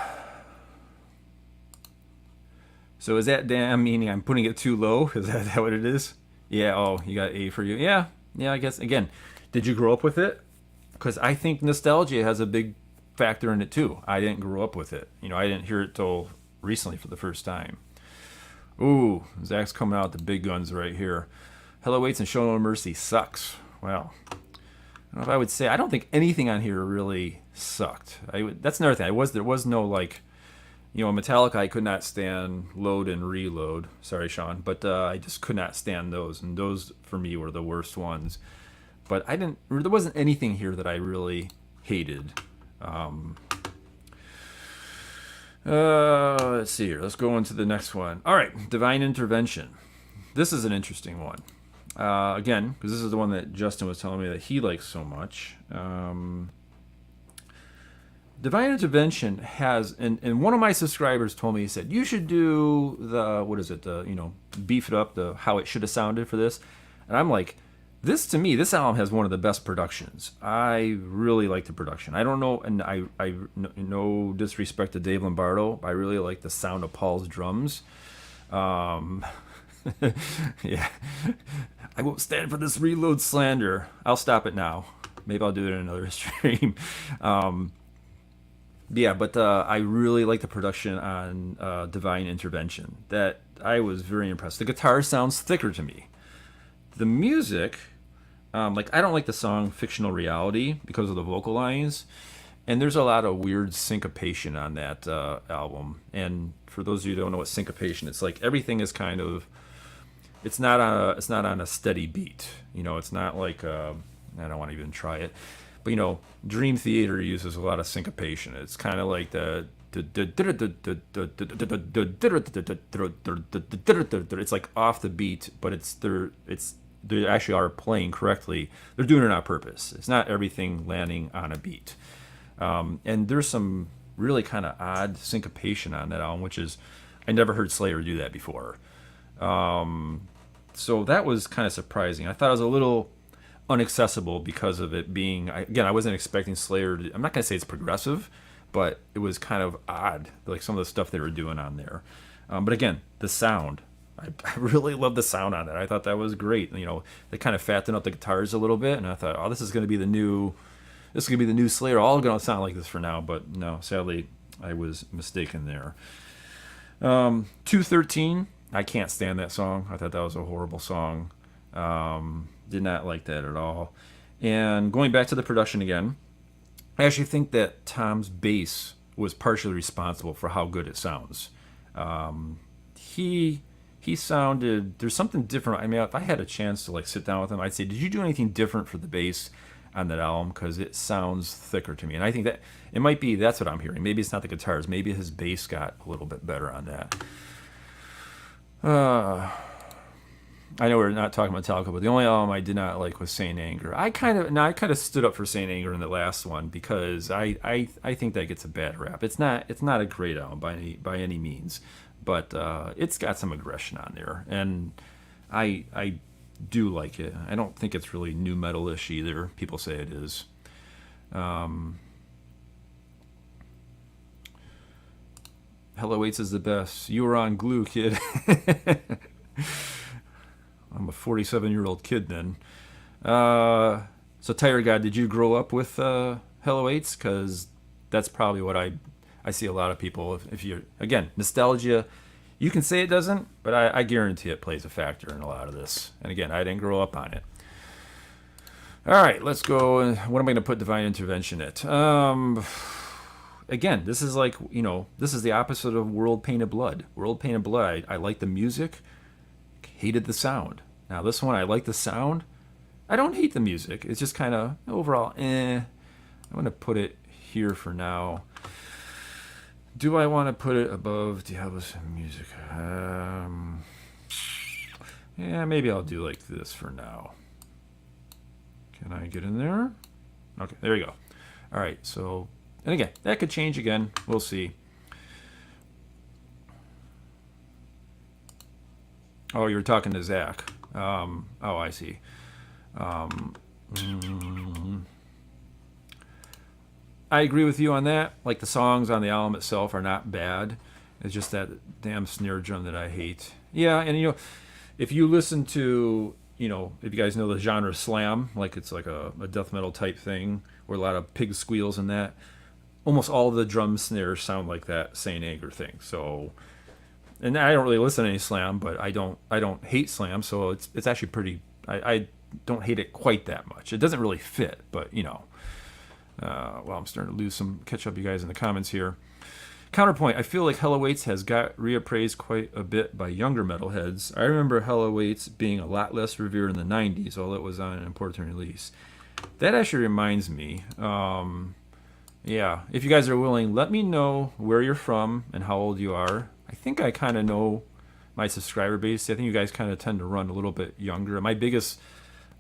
is that damn meaning I'm putting it too low? Is that what it is? Yeah. Oh, you got A for you. Yeah. I guess, again, did you grow up with it? because I think nostalgia has a big factor in it too. I didn't grow up with it. I didn't hear it till recently for the first time. Ooh, Zach's coming out with the big guns right here. Hello Waits and Show No Mercy sucks. Well, I don't know if I would say, I don't think anything on here really sucked. That's another thing. There was no like, Metallica. I could not stand Load and Reload. Sorry, Sean, but I just could not stand those, and those for me were the worst ones. But there wasn't anything here that I really hated. Let's see here. Let's go into the next one. All right, Divine Intervention. This is an interesting one. Again, because this is the one that Justin was telling me that he likes so much. Divine Intervention has, and one of my subscribers told me, he said, you should do beef it up, how it should have sounded for this. And I'm like, this album has one of the best productions. I really like the production. I don't know, and I no disrespect to Dave Lombardo, I really like the sound of Paul's drums. Yeah. I won't stand for this Reload slander. I'll stop it now. Maybe I'll do it in another stream. Yeah, but I really like the production on Divine Intervention. That I was very impressed. The guitar sounds thicker to me. The music, I don't like the song Fictional Reality because of the vocal lines. And there's a lot of weird syncopation on that album. And for those of you who don't know what syncopation, it's like everything is kind of, it's not on a steady beat. It's not like, I don't want to even try it. But Dream Theater uses a lot of syncopation. It's kind of like it's like off the beat, but they actually are playing correctly. They're doing it on purpose. It's not everything landing on a beat. And there's some really kind of odd syncopation on that album, which is, I never heard Slayer do that before. So that was kind of surprising. I thought it was a little unaccessible because of it being, again, I wasn't expecting Slayer to, I'm not going to say it's progressive, but it was kind of odd, like some of the stuff they were doing on there. But again, the sound, I really love the sound on it. I thought that was great. They kind of fattened up the guitars a little bit, and I thought, oh, this is going to be the new Slayer. All going to sound like this for now, but no, sadly, I was mistaken there. 213, I can't stand that song. I thought that was a horrible song. Did not like that at all. And going back to the production again, I actually think that Tom's bass was partially responsible for how good it sounds. He sounded, there's something different. I mean, if I had a chance to sit down with him, I'd say, did you do anything different for the bass on that album? Because it sounds thicker to me. And I think that it might be, that's what I'm hearing. Maybe it's not the guitars. Maybe his bass got a little bit better on that. I know we're not talking about Metallica, but the only album I did not like was Saint Anger. I kind of stood up for Saint Anger in the last one because I think that gets a bad rap. It's not a great album by any means, but it's got some aggression on there, and I do like it. I don't think it's really nu metal-ish either. People say it is. Hello Waits is the best. You were on glue, kid. I'm a 47-year-old kid then. So Tire God, did you grow up with Hello Waits? Because that's probably what I see a lot of people. If you're, again, nostalgia, you can say it doesn't, but I guarantee it plays a factor in a lot of this. And again, I didn't grow up on it. All right, let's go. What am I going to put Divine Intervention at? Again, this is this is the opposite of World Painted Blood. World Painted Blood, I like the music. Hated the sound. Now this one, I like the sound. I don't hate the music. It's just kind of overall, I'm going to put it here for now. Do I want to put it above Diabolus and musica? Yeah, maybe I'll do like this for now. Can I get in there? Okay, there you go. All right, so, and again, that could change again. We'll see. Oh, you're talking to Zach. Oh, I see. I agree with you on that. Like, the songs on the album itself are not bad. It's just that damn snare drum that I hate. Yeah, and if you listen to, if you guys know the genre slam, like it's like a death metal type thing, where a lot of pig squeals and that. Almost all of the drum snares sound like that Saint Anger thing. So, and I don't really listen to any slam, but I don't hate slam, so it's actually pretty. I don't hate it quite that much. It doesn't really fit, but well, I'm starting to lose some catch up you guys in the comments here. Counterpoint, I feel like Hell Awaits has got reappraised quite a bit by younger metalheads. I remember Hell Awaits being a lot less revered in the 90s, although it was on an important release. That actually reminds me, yeah, if you guys are willing, let me know where you're from and how old you are. I think I kind of know my subscriber base. I think you guys kind of tend to run a little bit younger. My biggest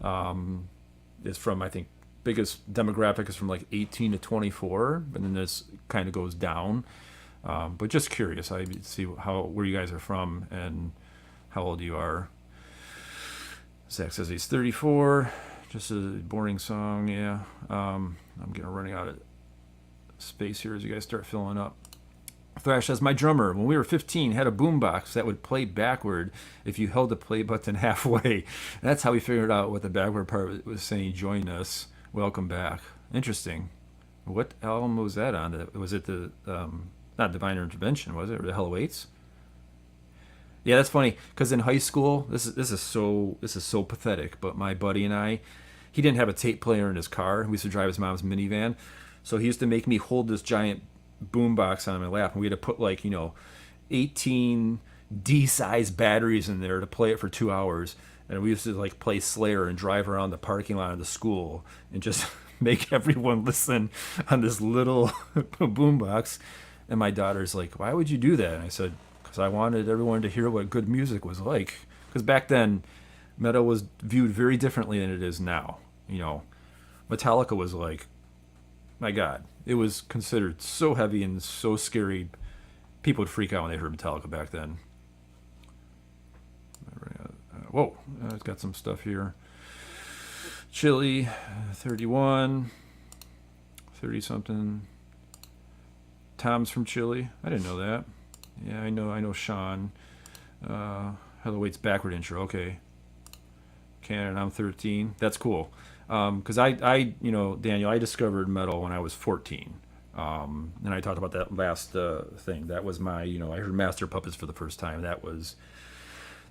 is from, I think, biggest demographic is from like 18 to 24, and then this kind of goes down. But just curious, I see where you guys are from and how old you are. Zach says he's 34. Just a boring song, yeah. I'm running out of space here as you guys start filling up. Thrash says, my drummer, when we were 15, had a boombox that would play backward if you held the play button halfway. That's how we figured out what the backward part was saying, join us, welcome back. Interesting. What album was that on? Was it the, not Divine Intervention, was it? Or the Hell Awaits? Yeah, that's funny, because in high school, this is so pathetic, but my buddy and I, he didn't have a tape player in his car. We used to drive his mom's minivan. So he used to make me hold this giant boombox on my lap, and we had to put 18 D-sized batteries in there to play it for 2 hours. And we used to play Slayer and drive around the parking lot of the school and just make everyone listen on this little boombox. And my daughter's like, why would you do that? And I said, because I wanted everyone to hear what good music was like. Because back then, metal was viewed very differently than it is now. Metallica was like, my God, it was considered so heavy and so scary. People would freak out when they heard Metallica back then. Whoa, it's got some stuff here. Chili, 31, 30-something. Tom's from Chile. I didn't know that. Yeah, I know Sean. Hell Awaits backward intro. Okay. Canon, I'm 13. That's cool. Because Daniel, I discovered metal when I was 14. And I talked about that last thing. That was my, I heard Master Puppets for the first time. That was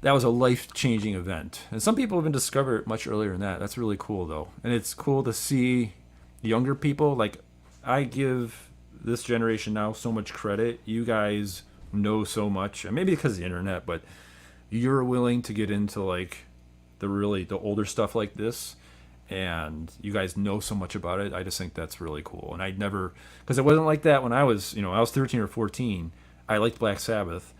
a life-changing event. And some people even discovered it much earlier than that. That's really cool, though. And it's cool to see younger people. I give this generation now so much credit. You guys know so much. And maybe because of the internet, but you're willing to get into, the older stuff like this. And you guys know so much about it. I just think that's really cool. And I'd never, because it wasn't like that when I was 13 or 14. I liked Black Sabbath,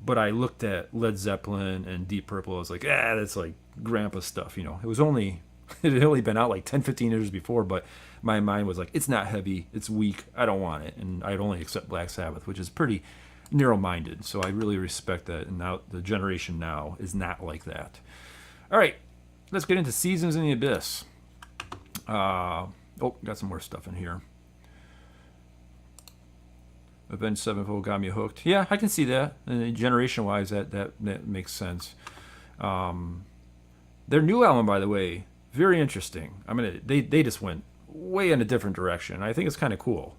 but I looked at Led Zeppelin and Deep Purple. I was like, that's like grandpa stuff. It had only been out 10, 15 years before, but my mind was like, it's not heavy, it's weak, I don't want it. And I'd only accept Black Sabbath, which is pretty narrow-minded. So I really respect that. And now the generation now is not like that. All right, let's get into Seasons in the Abyss. Got some more stuff in here. Avenged Sevenfold got me hooked. Yeah, I can see that. And generation-wise, that makes sense. Their new album, by the way, very interesting. I mean, they just went way in a different direction. I think it's kind of cool.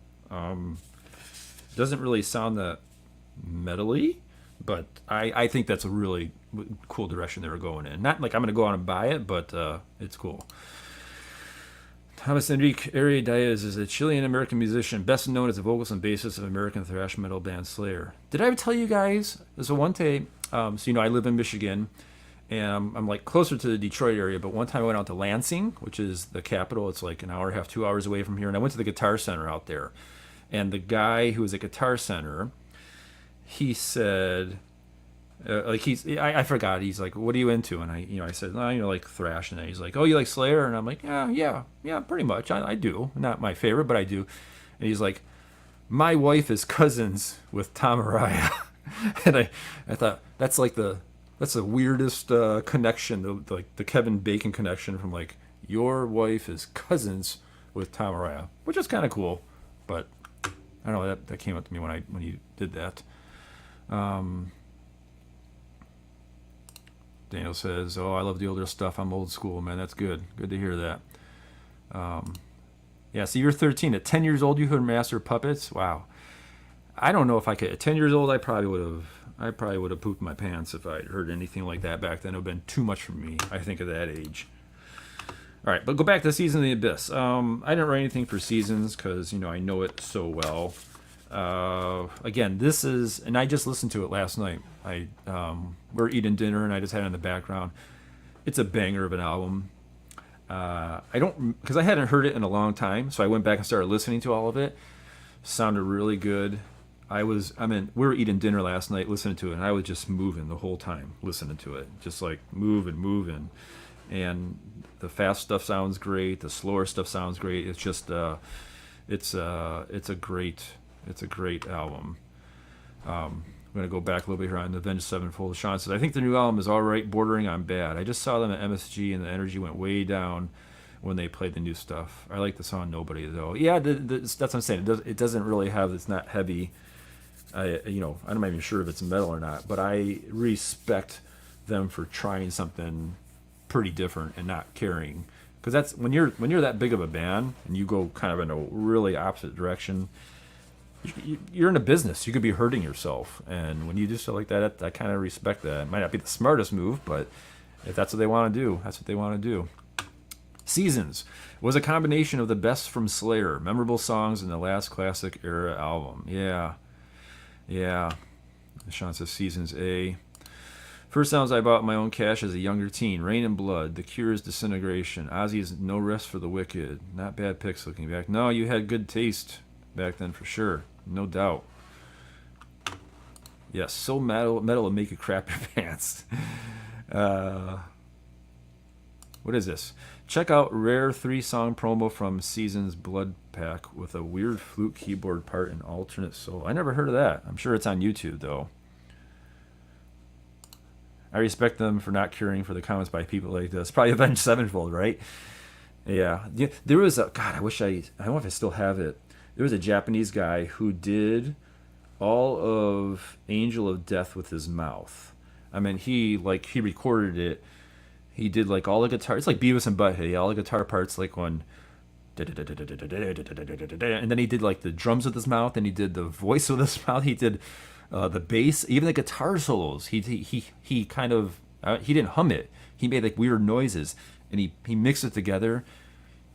Doesn't really sound that metally, but I think that's a really cool direction they were going in. Not like I'm going to go out and buy it, but it's cool. Thomas Enrique Diaz is a Chilean-American musician, best known as the vocalist and bassist of American thrash metal band Slayer. Did I ever tell you guys? So one day, I live in Michigan, and I'm closer to the Detroit area, but one time I went out to Lansing, which is the capital. It's an hour and a half, 2 hours away from here, and I went to the Guitar Center out there. And the guy who was at Guitar Center, he said... I forgot. He's like, what are you into? And I said, like thrash. And then he's like, oh, you like Slayer? And I'm like, yeah, pretty much. I do. Not my favorite, but I do. And he's like, my wife is cousins with Tom Araya. And I thought that's the weirdest connection, the Kevin Bacon connection from your wife is cousins with Tom Araya, which is kind of cool. But I don't know, that came up to me when you did that. Daniel says, "Oh, I love the older stuff. I'm old school, man. That's good. Good to hear that." Yeah, so you're 13. At 10 years old, you heard Master Puppets. Wow. I don't know if I could. At 10 years old, I probably would have. I probably would have pooped my pants if I'd heard anything like that back then. It would have been too much for me, I think, at that age. All right, but go back to Seasons of the Abyss. I didn't write anything for Seasons because, I know it so well. Again, this is, and I just listened to it last night. We're eating dinner, and I just had it in the background. It's a banger of an album. Because I hadn't heard it in a long time, so I went back and started listening to all of it. Sounded really good. We were eating dinner last night, listening to it, and I was just moving the whole time, listening to it, just like moving. And the fast stuff sounds great. The slower stuff sounds great. It's just, it's a great album. I'm gonna go back a little bit here on Avenged Sevenfold. Sean says, I think the new album is all right, bordering on bad. I just saw them at MSG, and the energy went way down when they played the new stuff. I like the song Nobody, though. Yeah, that's what I'm saying. It doesn't really have. It's not heavy. I'm not even sure if it's metal or not, but I respect them for trying something pretty different and not caring, because that's when you're that big of a band and you go kind of in a really opposite direction. You're in a business. You could be hurting yourself, and when you do stuff like that, I kind of respect that. It might not be the smartest move, but if that's what they want to do, that's what they want to do. Seasons was a combination of the best from Slayer, memorable songs in the last classic era album. Yeah. Sean says Seasons A. First sounds I bought my own cash as a younger teen. Rain and Blood, The Cure's Disintegration, Ozzy's No Rest for the Wicked. Not bad picks looking back. No, you had good taste back then for sure. No doubt. Yes, so metal will make you crap your pants. What is this? Check out rare 3-song promo from Seasons Blood Pack with a weird flute keyboard part and alternate solo. I never heard of that. I'm sure it's on YouTube, though. I respect them for not caring for the comments by people like this. Probably Avenged Sevenfold, right? Yeah. There was a... God, I don't know if I still have it. There was a Japanese guy who did all of Angel of Death with his mouth. I mean, he recorded it. He did like all the guitar. It's like Beavis and Butthead. All the guitar parts, like one, and then he did like the drums with his mouth, and he did the voice with his mouth. He did the bass, even the guitar solos. He kind of he didn't hum it. He made like weird noises, and he mixed it together.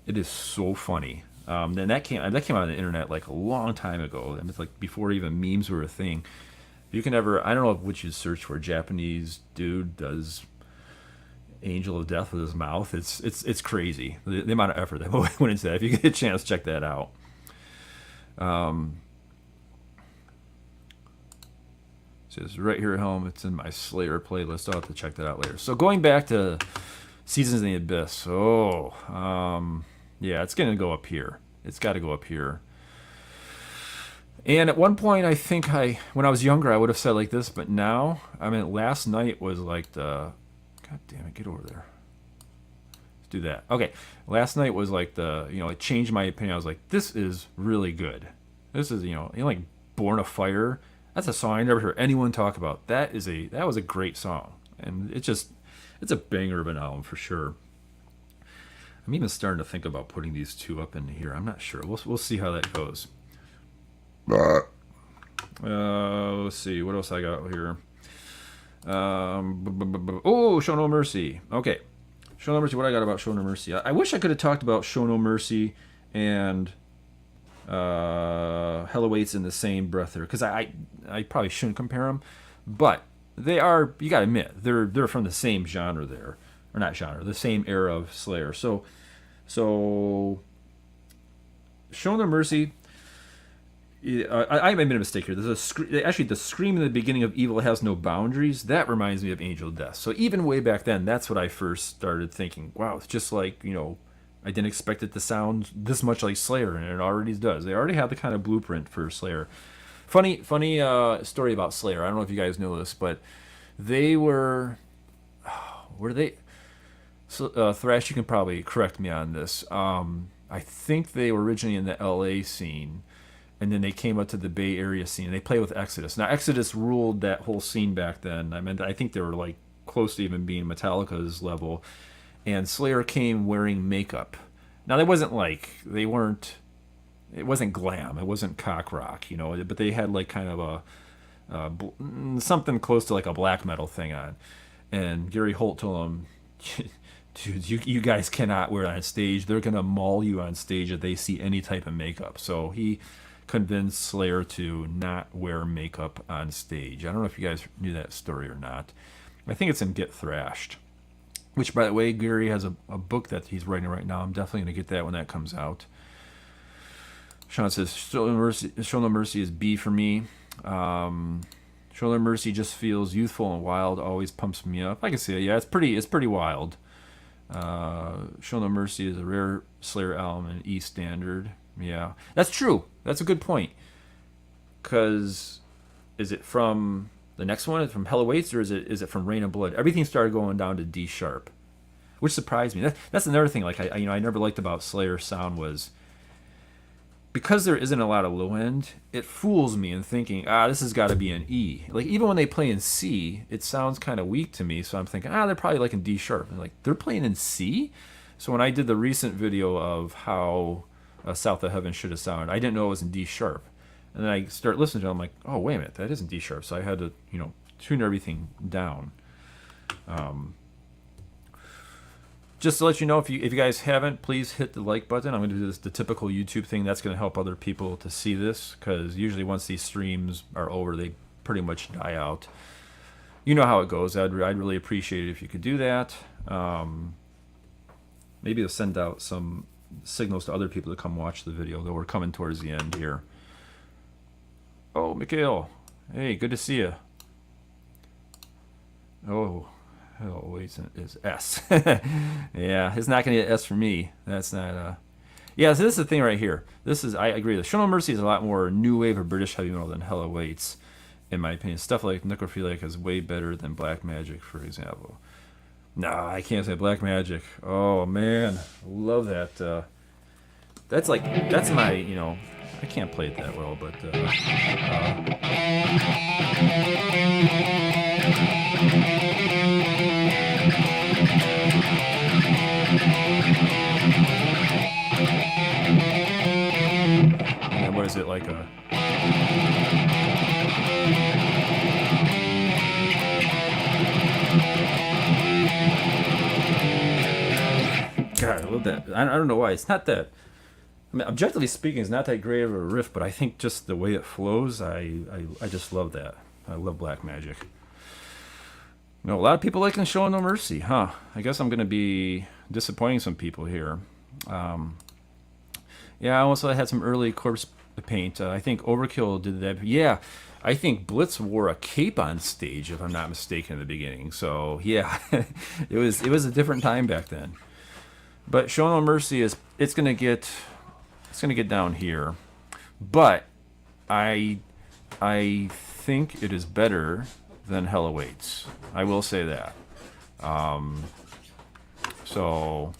It is so funny. Then that came out on the internet like a long time ago. I mean, it's like before even memes were a thing. You can never. I don't know what you search for. Japanese dude does Angel of Death with his mouth. It's crazy the amount of effort that went into that. If you get a chance, check that out. It says right here at home, it's in my Slayer playlist. I'll have to check that out later. So going back to Seasons in the Abyss. Yeah, it's gonna go up here. It's got to go up here. And at one point, I think when I was younger, I would have said like this, but now, I mean, last night was like the... God damn it, get over there. Let's do that. Okay, last night was like it changed my opinion. I was like, this is really good. This is, like Born a Fire. That's a song I never heard anyone talk about. That was a great song. And it's a banger of an album for sure. I'm even starting to think about putting these two up in here. I'm not sure. We'll see how that goes. Let's see. What else I got here? Show No Mercy. Okay. Show No Mercy. What I got about Show No Mercy? I wish I could have talked about Show No Mercy and Hell Awaits in the same breath there, because I probably shouldn't compare them, but they are, you gotta admit, they're from the same genre there, or not genre, the same era of Slayer. So Show No Mercy. I made a mistake here. There's actually the scream in the beginning of Evil Has No Boundaries. That reminds me of Angel of Death. So even way back then, that's what I first started thinking. Wow, it's just like, I didn't expect it to sound this much like Slayer, and it already does. They already have the kind of blueprint for Slayer. Funny story about Slayer. I don't know if you guys know this, but they were they? So Thrash, you can probably correct me on this. I think they were originally in the LA scene, and then they came up to the Bay Area scene. They played with Exodus. Now, Exodus ruled that whole scene back then. I think they were like close to even being Metallica's level. And Slayer came wearing makeup. Now, they wasn't like, they weren't, it wasn't glam, it wasn't cock rock, you know, but they had like kind of something close to like a black metal thing on. And Gary Holt told him, dude, you guys cannot wear it on stage. They're going to maul you on stage if they see any type of makeup. So he convinced Slayer to not wear makeup on stage. I don't know if you guys knew that story or not. I think it's in Get Thrashed. Which, by the way, Gary has a book that he's writing right now. I'm definitely going to get that when that comes out. Sean says, Show No Mercy is B for me. Show No Mercy just feels youthful and wild, always pumps me up. I can see it. Yeah, it's pretty wild. Show No Mercy is a rare Slayer album in E standard. Yeah, that's true. That's a good point. Because is it from the next one? Is it from Hell Awaits, or is it from Rain of Blood? Everything started going down to D sharp, which surprised me. That's another thing. Like I never liked about Slayer's sound was because there isn't a lot of low end. It fools me in thinking, this has got to be an E. Like even when they play in C, it sounds kind of weak to me. So I'm thinking, they're probably like in D sharp. And like they're playing in C. So when I did the recent video of how South of Heaven should have sounded, I didn't know it was in D sharp. And then I start listening to it, I'm like, oh, wait a minute, that isn't D sharp. So I had to, tune everything down. Just to let you know, if you guys haven't, please hit the like button. I'm going to do the typical YouTube thing. That's going to help other people to see this, because usually once these streams are over, they pretty much die out. You know how it goes. I'd really appreciate it if you could do that. Maybe they'll send out some signals to other people to come watch the video, though we're coming towards the end here. Oh, Mikhail. Hey, good to see you. Oh, wait, it's S. Yeah, it's not going to get S for me. That's not... Yeah, so this is the thing right here. I agree. The Show No Mercy is a lot more new wave of British heavy metal than Hell Awaits, in my opinion. Stuff like Necrophiliac is way better than Black Magic, for example. No, I can't say Black Magic. Oh, man. Love that. That's my, I can't play it that well, but... and what is it, like a... God, I love that. I don't know why. It's not that... I mean, objectively speaking, it's not that great of a riff, but I think just the way it flows, I just love that. I love Black Magic. A lot of people like Show No Mercy, huh? I guess I'm going to be disappointing some people here. Yeah, I also had some early Corpse Paint. I think Overkill did that. Yeah, I think Blitz wore a cape on stage, if I'm not mistaken, in the beginning. So, yeah, it was a different time back then. But Show No Mercy it's going to get down here, but I think it is better than Hell Awaits. I will say that. So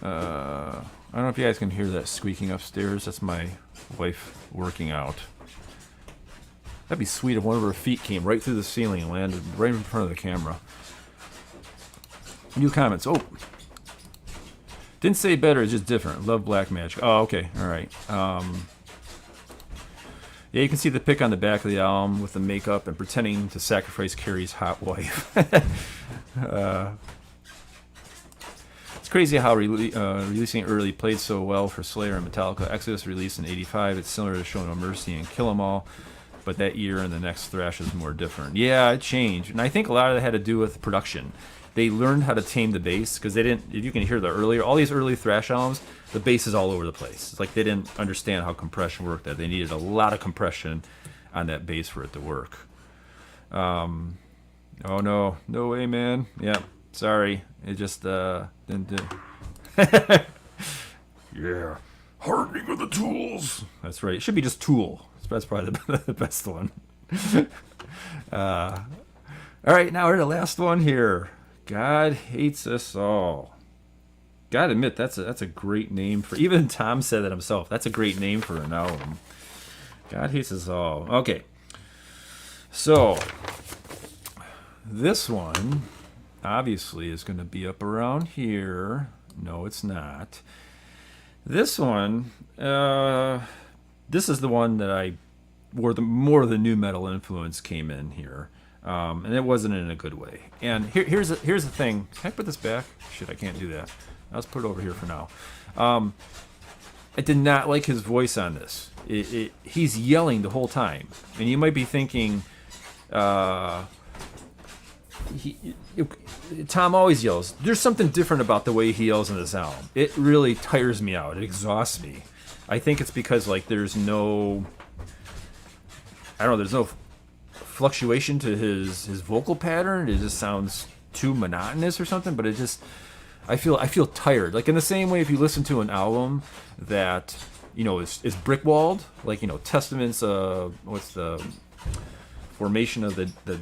I don't know if you guys can hear that squeaking upstairs. That's my wife working out. That'd be sweet if one of her feet came right through the ceiling and landed right in front of the camera. New comments. Oh, didn't say better, it's just different. Love Black Magic. Oh, okay. All right. Yeah, you can see the pic on the back of the album with the makeup and pretending to sacrifice Carrie's hot wife. It's crazy how releasing early played so well for Slayer and Metallica. Exodus released in '85. It's similar to Show No Mercy and Kill 'Em All, but that year and the next thrash is more different. Yeah, it changed. And I think a lot of that had to do with production. They learned how to tame the bass, because they didn't. If you can hear all these early thrash albums, the bass is all over the place. It's like they didn't understand how compression worked. That they needed a lot of compression on that bass for it to work. Oh no way, man. Yeah, sorry, it just didn't do. Yeah, hardening of the tools. That's right. It should be just Tool. That's probably the best one. All right, now we're the last one here. God Hates Us All. Gotta admit, that's a great name for... Even Tom said that himself. That's a great name for an album. God Hates Us All. Okay. So, this one obviously is going to be up around here. No, it's not. This one, this is the one that where the more of the new metal influence came in here, and it wasn't in a good way. And here's the thing. Can I put this back? Shit, I can't do that. Let's put it over here for now. I did not like his voice on this. He's yelling the whole time, and you might be thinking, Tom always yells. There's something different about the way he yells in this album. It really tires me out. It exhausts me. I think it's because like there's no fluctuation to his vocal pattern. It just sounds too monotonous or something. But it just I feel tired. Like in the same way, if you listen to an album that is brick walled, like Testament's what's the formation of the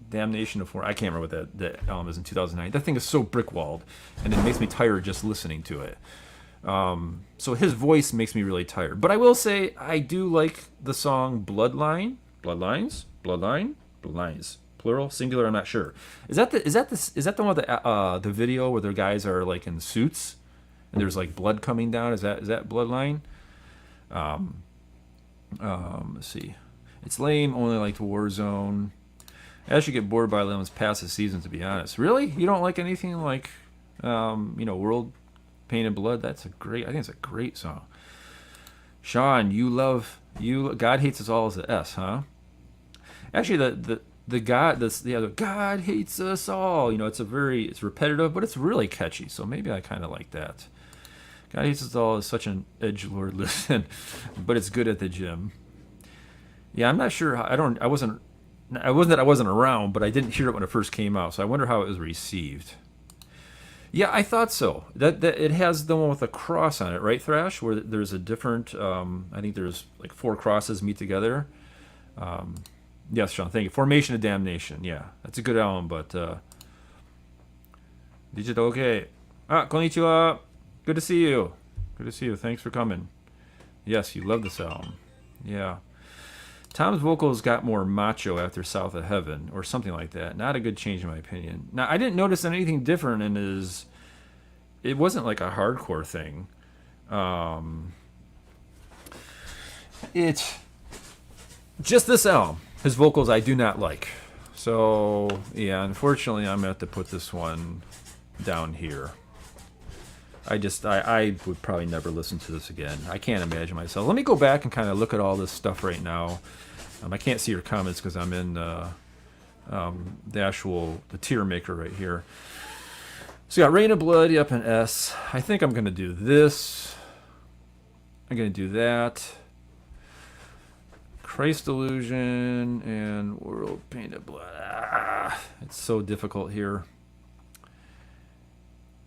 Damnation of I can't remember what that album is in 2009. That thing is so brick walled, and it makes me tired just listening to it. So his voice makes me really tired. But I will say I do like the song Bloodlines, plural, singular. I'm not sure. Is that the one with the video where the guys are like in suits and there's like blood coming down? Is that Bloodline? Let's see. It's lame. Only liked Warzone. I actually get bored by Lemon's past seasons, to be honest. Really? You don't like anything like, World Pain and Blood? I think it's a great song. Sean, God Hates Us All is the S, huh? Actually, the God Hates Us All. It's repetitive, but it's really catchy. So maybe I kind of like that. God Hates Us All is such an edgelord listen, but it's good at the gym. Yeah, I'm not sure. I wasn't around, but I didn't hear it when it first came out, so I wonder how it was received. Yeah, I thought so. That it has the one with a cross on it, right, Thrash? Where there's a different. I think there's like 4 crosses meet together. Yes, Sean, thank you. Formation of Damnation. Yeah, that's a good album, but. Digital, okay. Konnichiwa. Good to see you. Good to see you. Thanks for coming. Yes, you love this album. Yeah. Tom's vocals got more macho after South of Heaven, or something like that. Not a good change in my opinion. Now, I didn't notice anything different in his... It wasn't like a hardcore thing. It's just this album. His vocals I do not like. So, yeah, unfortunately, I'm going to have to put this one down here. I would probably never listen to this again. I can't imagine myself. Let me go back and kind of look at all this stuff right now. I can't see your comments because I'm in the tier maker right here. So you got Rain of Blood, yep, and S. I think I'm going to do this. I'm going to do that. Christ Illusion and World Painted Blood. It's so difficult here.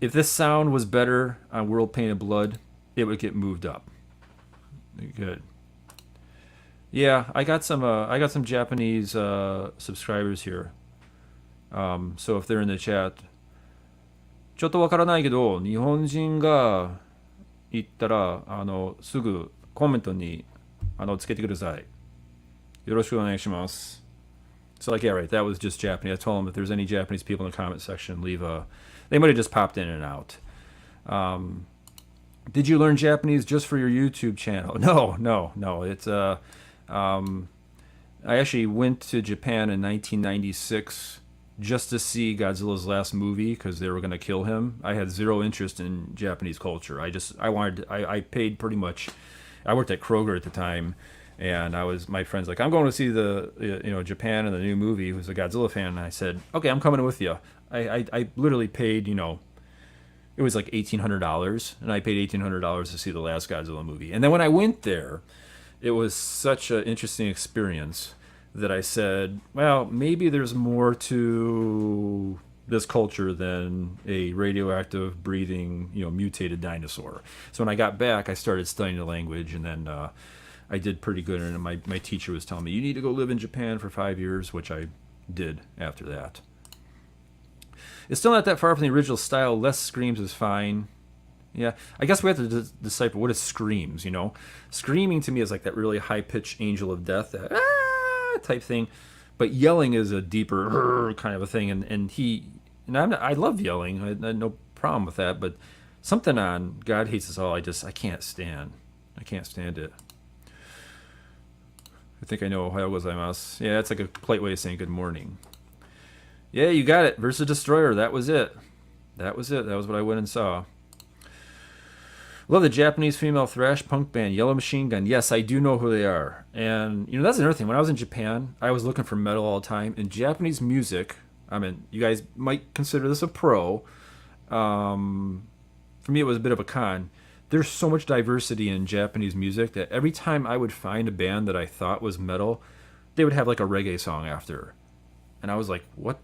If this sound was better on World Painted Blood, it would get moved up. Good. Yeah, I got some Japanese subscribers here. So if they're in the chat, ちょっとわからないけど、日本人が言ったらすぐコメントにつけてください。よろしくお願いします。So like, yeah, right, that was just Japanese. I told them if there's any Japanese people in the comment section, leave a... They might have just popped in and out. Did you learn Japanese just for your YouTube channel? No. It's I actually went to Japan in 1996 just to see Godzilla's last movie because they were going to kill him. I had zero interest in Japanese culture. I paid pretty much. I worked at Kroger at the time, and my friend's like, I'm going to see the Japan and the new movie. He was a Godzilla fan, and I said, okay, I'm coming with you. I literally paid, it was like $1,800, and I paid $1,800 to see the last Godzilla movie. And then when I went there, it was such an interesting experience that I said, well, maybe there's more to this culture than a radioactive, breathing, mutated dinosaur. So when I got back, I started studying the language, and then I did pretty good. And my teacher was telling me, you need to go live in Japan for 5 years, which I did after that. It's still not that far from the original style. Less screams is fine. Yeah, I guess we have to decipher what is screams, Screaming to me is like that really high-pitched angel of death, that type thing. But yelling is a deeper kind of a thing, and I love yelling. I had no problem with that, but something on God Hates Us All, I can't stand. I can't stand it. I think I know Ohio gozaimasu. Yeah, it's like a polite way of saying good morning. Yeah, you got it. Versus Destroyer. That was it. That was it. That was what I went and saw. Love the Japanese female thrash punk band Yellow Machine Gun. Yes, I do know who they are. And, that's another thing. When I was in Japan, I was looking for metal all the time. And Japanese music, I mean, you guys might consider this a pro. For me, it was a bit of a con. There's so much diversity in Japanese music that every time I would find a band that I thought was metal, they would have like a reggae song after. And I was like, what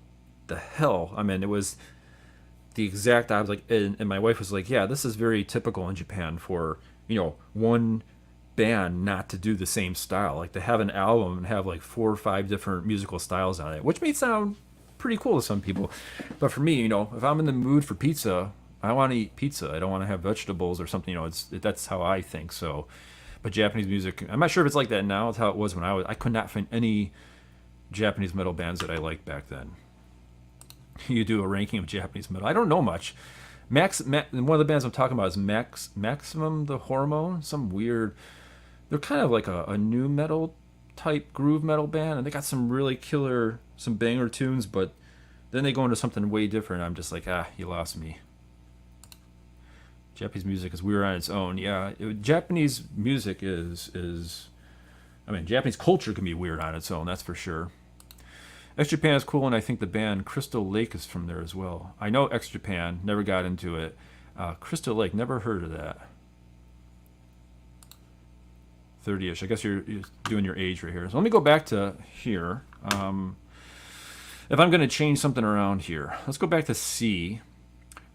the hell? I mean, it was the exact, I was like, and my wife was like, yeah, this is very typical in Japan for, one band not to do the same style. Like to have an album and have like 4 or 5 different musical styles on it, which may sound pretty cool to some people. But for me, if I'm in the mood for pizza, I want to eat pizza. I don't want to have vegetables or something. That's how I think. So, but Japanese music, I'm not sure if it's like that now. It's how it was when I could not find any Japanese metal bands that I liked back then. You do a ranking of Japanese metal. I don't know much. One of the bands I'm talking about is Maximum the Hormone. Some weird. They're kind of like a new metal type groove metal band, and they got some really killer, some banger tunes. But then they go into something way different. I'm just like, you lost me. Japanese music is weird on its own. Yeah, Japanese music is. I mean, Japanese culture can be weird on its own. That's for sure. X Japan is cool, and I think the band Crystal Lake is from there as well. I know X Japan, never got into it. Crystal Lake, never heard of that. 30-ish. I guess you're doing your age right here. So let me go back to here. If I'm going to change something around here, let's go back to C.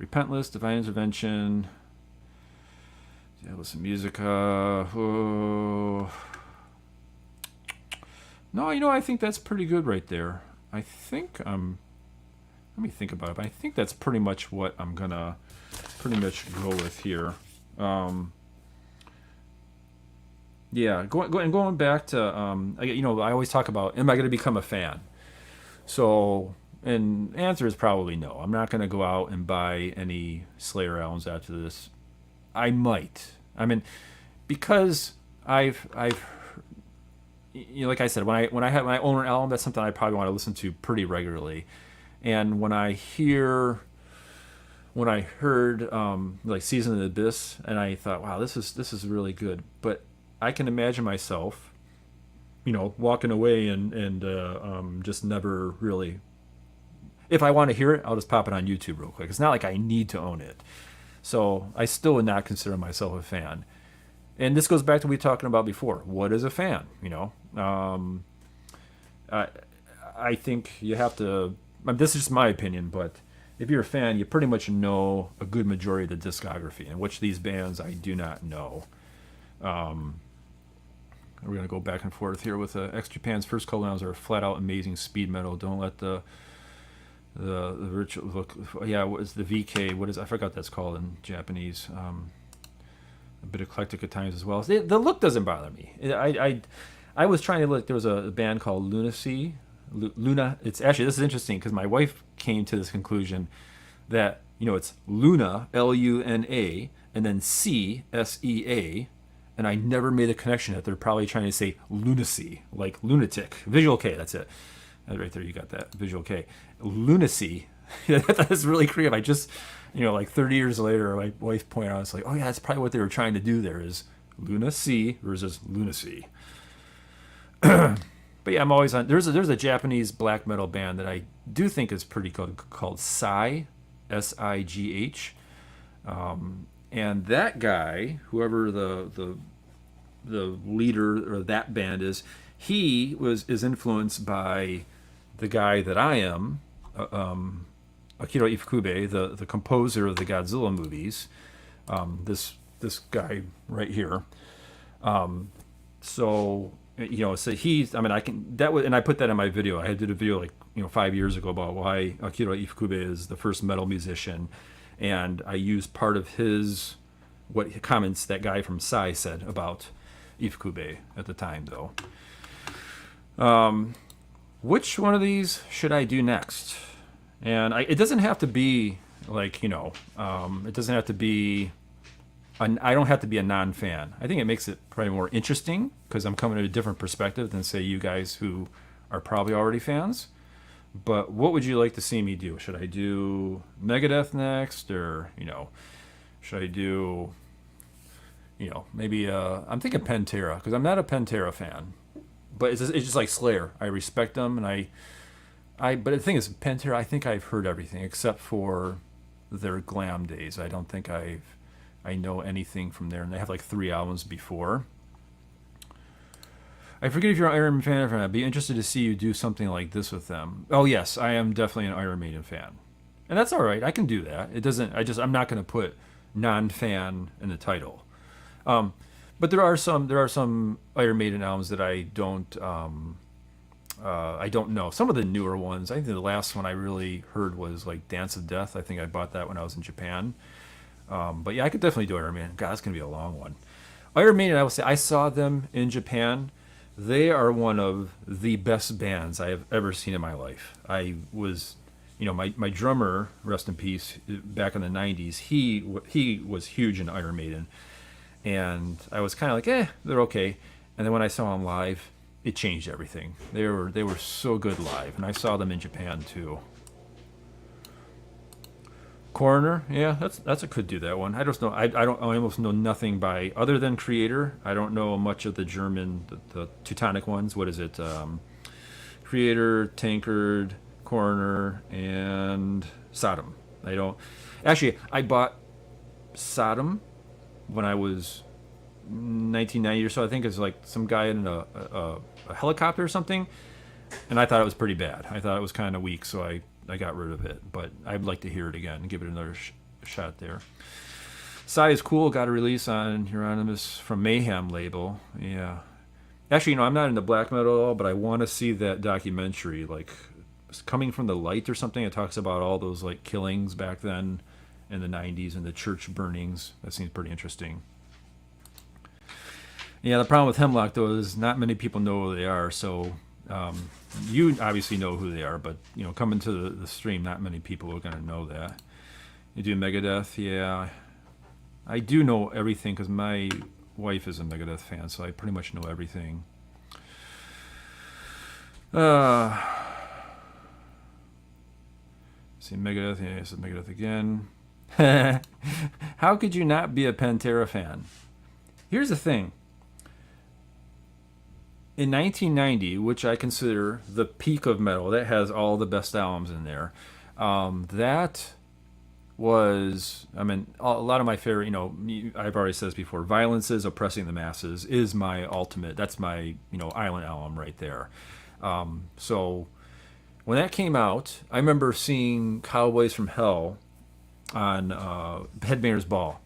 Repentless, Divine Intervention. Diabolus, musica. Oh. No, I think that's pretty good right there. I think let me think about it. But I think that's pretty much what I'm gonna pretty much go with here. Yeah, going back to I always talk about, am I going to become a fan? So, and answer is probably no. I'm not going to go out and buy any Slayer albums after this. I might. I mean, because I've like I said, when I have my own album, that's something I probably want to listen to pretty regularly. And when I heard like Season of the Abyss, and I thought, wow, this is really good. But I can imagine myself, walking away and just never really. If I want to hear it, I'll just pop it on YouTube real quick. It's not like I need to own it. So I still would not consider myself a fan. And this goes back to what we were talking about before. What is a fan? I think you have to. This is just my opinion, but if you're a fan, you pretty much know a good majority of the discography, and which these bands I do not know. We're gonna go back and forth here with X Japan's first couple albums are flat out amazing speed metal. Don't let the virtual look. Yeah, what is the VK? What is, I forgot that's called in Japanese. A bit eclectic at times as well. The look doesn't bother me. I was trying to look. There was a band called Lunacy. Luna. It's actually, this is interesting because my wife came to this conclusion that it's Luna, Luna, and then C, Sea, and I never made the connection that they're probably trying to say lunacy, like lunatic. Visual K. That's it. Right there, you got that. Visual K. Lunacy. That's really creative. I just, like 30 years later, my wife pointed out, it's like, oh yeah, that's probably what they were trying to do there, is lunacy versus lunacy. But yeah, I'm always on. There's a Japanese black metal band that I do think is pretty good called Sigh, Sigh. And that guy, whoever the leader of that band is, he is influenced by the guy that I am, Akira Ifukube, the composer of the Godzilla movies. This guy right here. So he's. I mean, and I put that in my video. I did a video 5 years ago about why Akira Ifukube is the first metal musician, and I used part of what comments that guy from Psy said about Ifukube at the time, though. which one of these should I do next? And it doesn't have to be like, it doesn't have to be, I don't have to be a non-fan. I think it makes it probably more interesting because I'm coming at a different perspective than, say, you guys who are probably already fans. But what would you like to see me do? Should I do Megadeth next? Or, should I do, maybe, I'm thinking Pantera because I'm not a Pantera fan. But it's just like Slayer. I respect them, and but the thing is, Pantera, I think I've heard everything except for their glam days. I don't think I know anything from there, and they have like 3 albums before. I forget if you're an Iron Maiden fan or not. I'd be interested to see you do something like this with them. Oh yes, I am definitely an Iron Maiden fan, and that's all right. I can do that. It doesn't. I'm not going to put non-fan in the title. But there are some Iron Maiden albums that I don't know. Some of the newer ones. I think the last one I really heard was like Dance of Death. I think I bought that when I was in Japan. But yeah, I could definitely do Iron Maiden. God, that's gonna be a long one. Iron Maiden, I will say, I saw them in Japan. They are one of the best bands I have ever seen in my life. I was, my drummer, rest in peace, back in the '90s. He was huge in Iron Maiden. And I was kind of like, they're okay. And then when I saw them live, it changed everything. They were so good live, and I saw them in Japan too. Coroner, yeah, that's a could do that one. I just know I almost know nothing by other than Creator. I don't know much of the German, the Teutonic ones. What is it? Creator, Tankard, Coroner, and Sodom. I don't actually. I bought Sodom when I was 1990 or so. I think it's like some guy in a helicopter or something, and I thought it was pretty bad. I thought it was kind of weak, so I got rid of it. But I'd like to hear it again and give it another shot there. Psy is cool. Got a release on Euronymous from Mayhem label. Yeah. Actually, I'm not into black metal at all, but I want to see that documentary, like Coming from the Light or something. It talks about all those like killings back then in the 90s and the church burnings. That seems pretty interesting. Yeah, the problem with Hemlock, though, is not many people know who they are. So you obviously know who they are, but coming to the stream, not many people are going to know that. You do Megadeth, yeah. I do know everything because my wife is a Megadeth fan, so I pretty much know everything. See Megadeth, yeah, this is Megadeth again. How could you not be a Pantera fan? Here's the thing. In 1990, which I consider the peak of metal, that has all the best albums in there. That was, a lot of my favorite, I've already said this before, Violence's Oppressing the Masses is my ultimate, that's my, Island album right there. So when that came out, I remember seeing Cowboys from Hell on Headbangers Ball.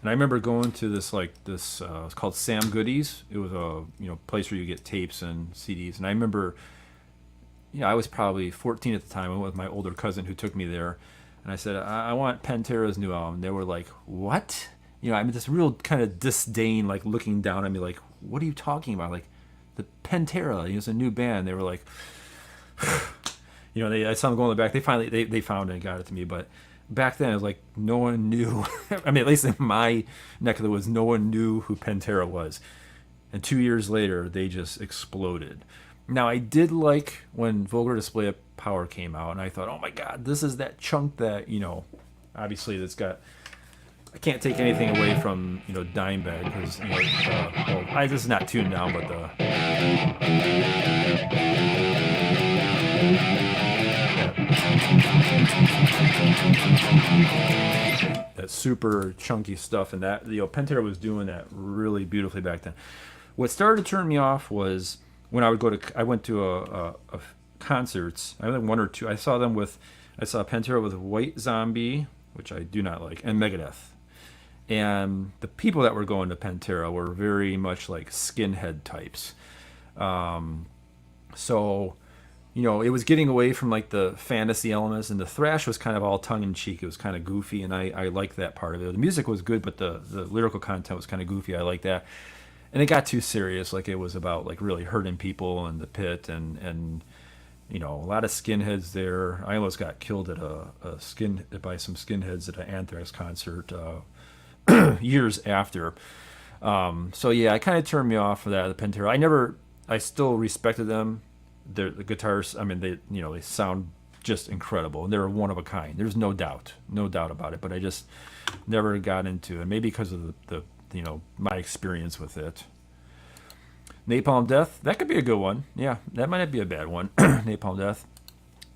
And I remember going to this it's called Sam Goody's. It was a place where you get tapes and CDs. And I remember, I was probably 14 at the time. I went with my older cousin who took me there, and I said, I want Pantera's new album. They were like, what? This real kind of disdain, like looking down at me, like, what are you talking about? Like, the Pantera, it's a new band. They were like, I saw them go in the back. They finally they found it and got it to me, but back then, it was like no one knew. At least in my neck of the woods, no one knew who Pantera was. And 2 years later, they just exploded. Now, I did like when Vulgar Display of Power came out, and I thought, oh my God, this is that chunk that, obviously that's got. I can't take anything away from, Dimebag, because, this is not tuned down, but that super chunky stuff, and that Pantera was doing that really beautifully back then. What started to turn me off was when I went to a concerts. I went one or two. I saw Pantera with White Zombie, which I do not like, and Megadeth. And the people that were going to Pantera were very much like skinhead types. So it was getting away from like the fantasy elements, and the thrash was kind of all tongue-in-cheek. It was kind of goofy, and I liked that part of it. The music was good, but the lyrical content was kind of goofy. I liked that. And it got too serious, like it was about like really hurting people in the pit, and A lot of skinheads there. I almost got killed at a skin by some skinheads at an Anthrax concert years after. So yeah, it kind of turned me off for that. The Pantera. I still respected them. The guitars. I mean, they sound just incredible, and they're one of a kind. There's no doubt about it. But I just never got into it. Maybe because of the my experience with it. Napalm Death, that could be a good one. Yeah, that might not be a bad one. Napalm Death.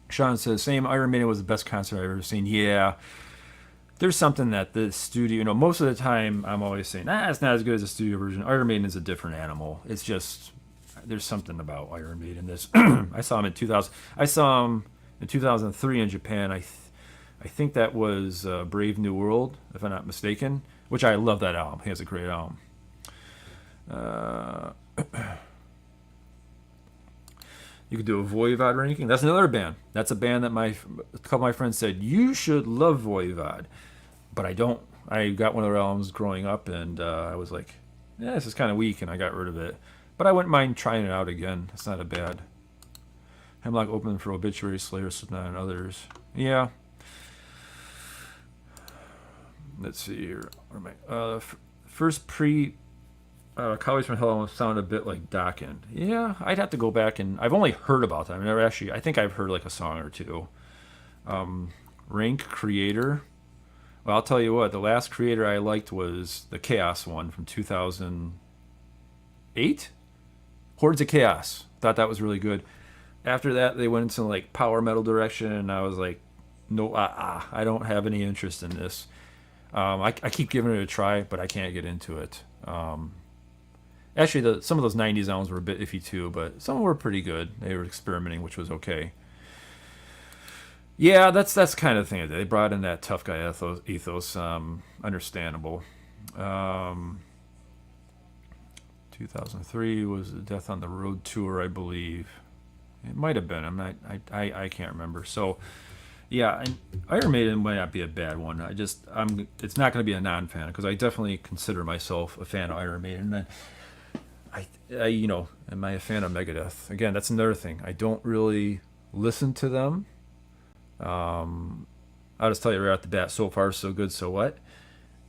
Sean says, same Iron Maiden was the best concert I've ever seen. Yeah, there's something that the studio, most of the time I'm always saying, it's not as good as the studio version. Iron Maiden is a different animal. It's just, there's something about Iron Maiden. I saw him in 2000. I saw him in 2003 in Japan. I think that was Brave New World, if I'm not mistaken, which I love that album. I think it's a great album. You could do a Voivod ranking. That's another band. That's a band that a couple of my friends said, you should love Voivod. But I don't. I got one of their albums growing up, and I was like, this is kind of weak, and I got rid of it. But I wouldn't mind trying it out again. It's not a bad. Hemlock open for Obituary, Slayer, Slipknot, and others. Yeah. Let's see here. Where am I? First Cowboys from Hell sound a bit like Dokken. Yeah, I'd have to go back and I've only heard about them. I think I've heard like a song or two. Rank Creator. Well, I'll tell you what. The last Creator I liked was the Chaos one from 2008. Hordes of Chaos. Thought that was really good. After that, they went into like power metal direction, and I was like, no, I don't have any interest in this. I keep giving it a try, but I can't get into it. Actually, some of those 90s albums were a bit iffy too, but some were pretty good. They were experimenting, which was okay. Yeah, that's kind of the thing. They brought in that tough guy ethos. Understandable. 2003 was the Death on the Road tour, I believe. It might have been. I can't remember. So, yeah, and Iron Maiden might not be a bad one. It's not going to be a non-fan because I definitely consider myself a fan of Iron Maiden. And am I a fan of Megadeth? Again, that's another thing. I don't really listen to them. I'll just tell you right off the bat, So Far So Good So What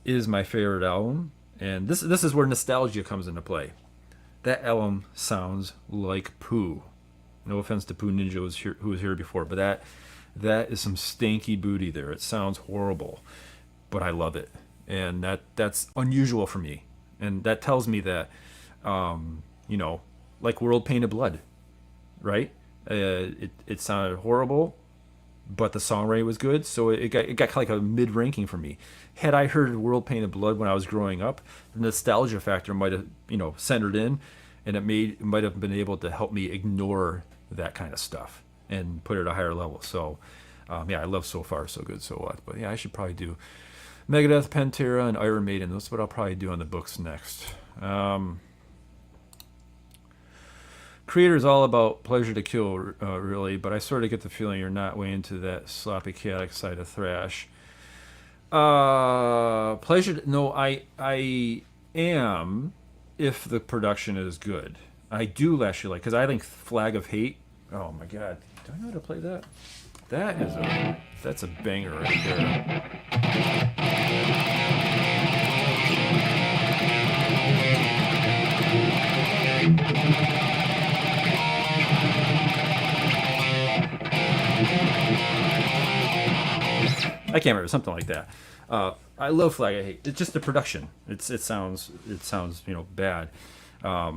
is my favorite album, and this is where nostalgia comes into play. That album sounds like poo. No offense to Poo Ninja who was here before, but that is some stanky booty there. It sounds horrible, but I love it, and that's unusual for me, and that tells me that, like World Painted Blood, right? It sounded horrible, but the songwriting was good, so it got kind of like a mid ranking for me. Had I heard World Painted Blood when I was growing up, the nostalgia factor might have centered in, and it might have been able to help me ignore that kind of stuff and put it at a higher level. So, I love So Far So Good So What. But yeah, I should probably do Megadeth, Pantera, and Iron Maiden. That's what I'll probably do on the books next. Creator is all about pleasure to kill, really, but I sort of get the feeling you're not way into that sloppy, chaotic side of thrash. Pleasure? No, I am, if the production is good. I do actually like, because I think Flag of Hate. Oh my God, do I know how to play that? That's a banger right there. I can't remember, something like that. I love Flag of Hate. It's just the production. It sounds bad. I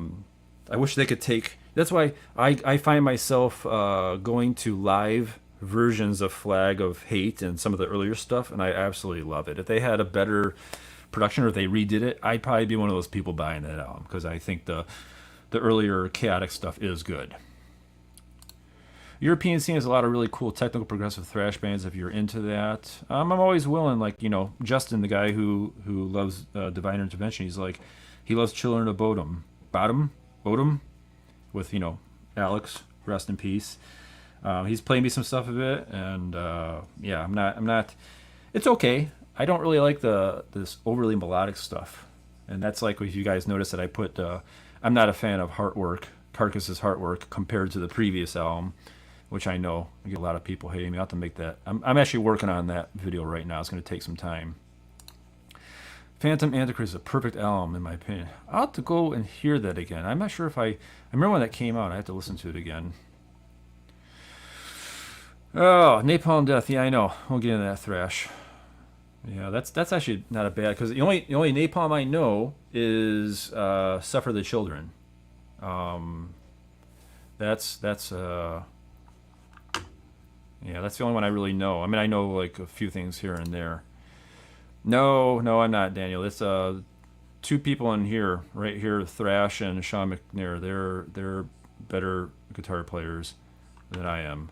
wish they could take. That's why I find myself going to live versions of Flag of Hate and some of the earlier stuff, and I absolutely love it. If they had a better production or if they redid it, I'd probably be one of those people buying that album because I think the earlier chaotic stuff is good. European scene has a lot of really cool technical progressive thrash bands if you're into that. I'm always willing, like, Justin, the guy who loves Divine Intervention, he's like, he loves Children of Bodom with, Alex, rest in peace. He's played me some stuff of it, and I'm not, it's okay. I don't really like this overly melodic stuff. And that's like, if you guys notice that I put, I'm not a fan of Carcass's Heartwork compared to the previous album, which I know I get a lot of people hating me. I'll have to make that. I'm actually working on that video right now. It's going to take some time. Phantom Antichrist is a perfect album in my opinion. I'll have to go and hear that again. I'm not sure if I remember when that came out. I have to listen to it again. Oh, Napalm Death. Yeah, I know. We'll get into that thrash. Yeah, that's actually not a bad, because the only Napalm I know is Suffer the Children. That's yeah, that's the only one I really know. I mean, I know like a few things here and there. No, I'm not, Daniel. It's two people in here, right here, Thrash and Sean McNair. They're better guitar players than I am.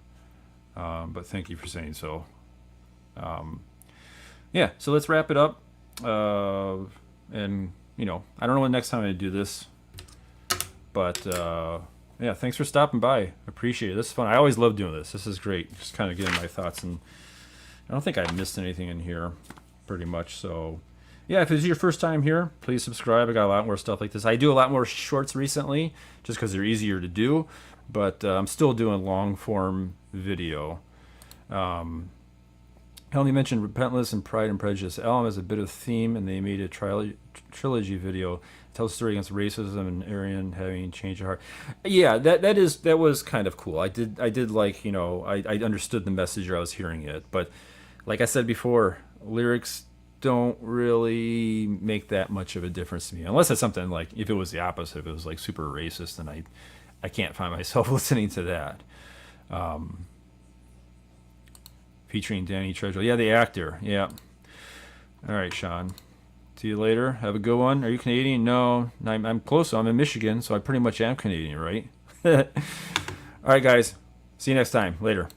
But thank you for saying so. Yeah, so let's wrap it up. And you know, I don't know when next time I do this, but yeah, thanks for stopping by. Appreciate it. This is fun. I always love doing this. This is great. Just kind of getting my thoughts, and I don't think I missed anything in here, pretty much. So yeah, if it's your first time here, please subscribe. I got a lot more stuff like this. I do a lot more shorts recently, just because they're easier to do. But I'm still doing long form video. Helmy mentioned Repentless and Pride and Prejudice. The album has a bit of theme, and they made a trilogy video. It tells a story against racism and Aryan having changed their heart. Yeah, that was kind of cool. I did like, you know, I understood the message, or I was hearing it. But like I said before, lyrics don't really make that much of a difference to me, unless it's something like, if it was the opposite, if it was like super racist, then I can't find myself listening to that. Featuring Danny Trejo. Yeah, the actor. Yeah. All right, Sean. See you later. Have a good one. Are you Canadian? No. I'm close. I'm in Michigan, so I pretty much am Canadian, right? All right, guys. See you next time. Later.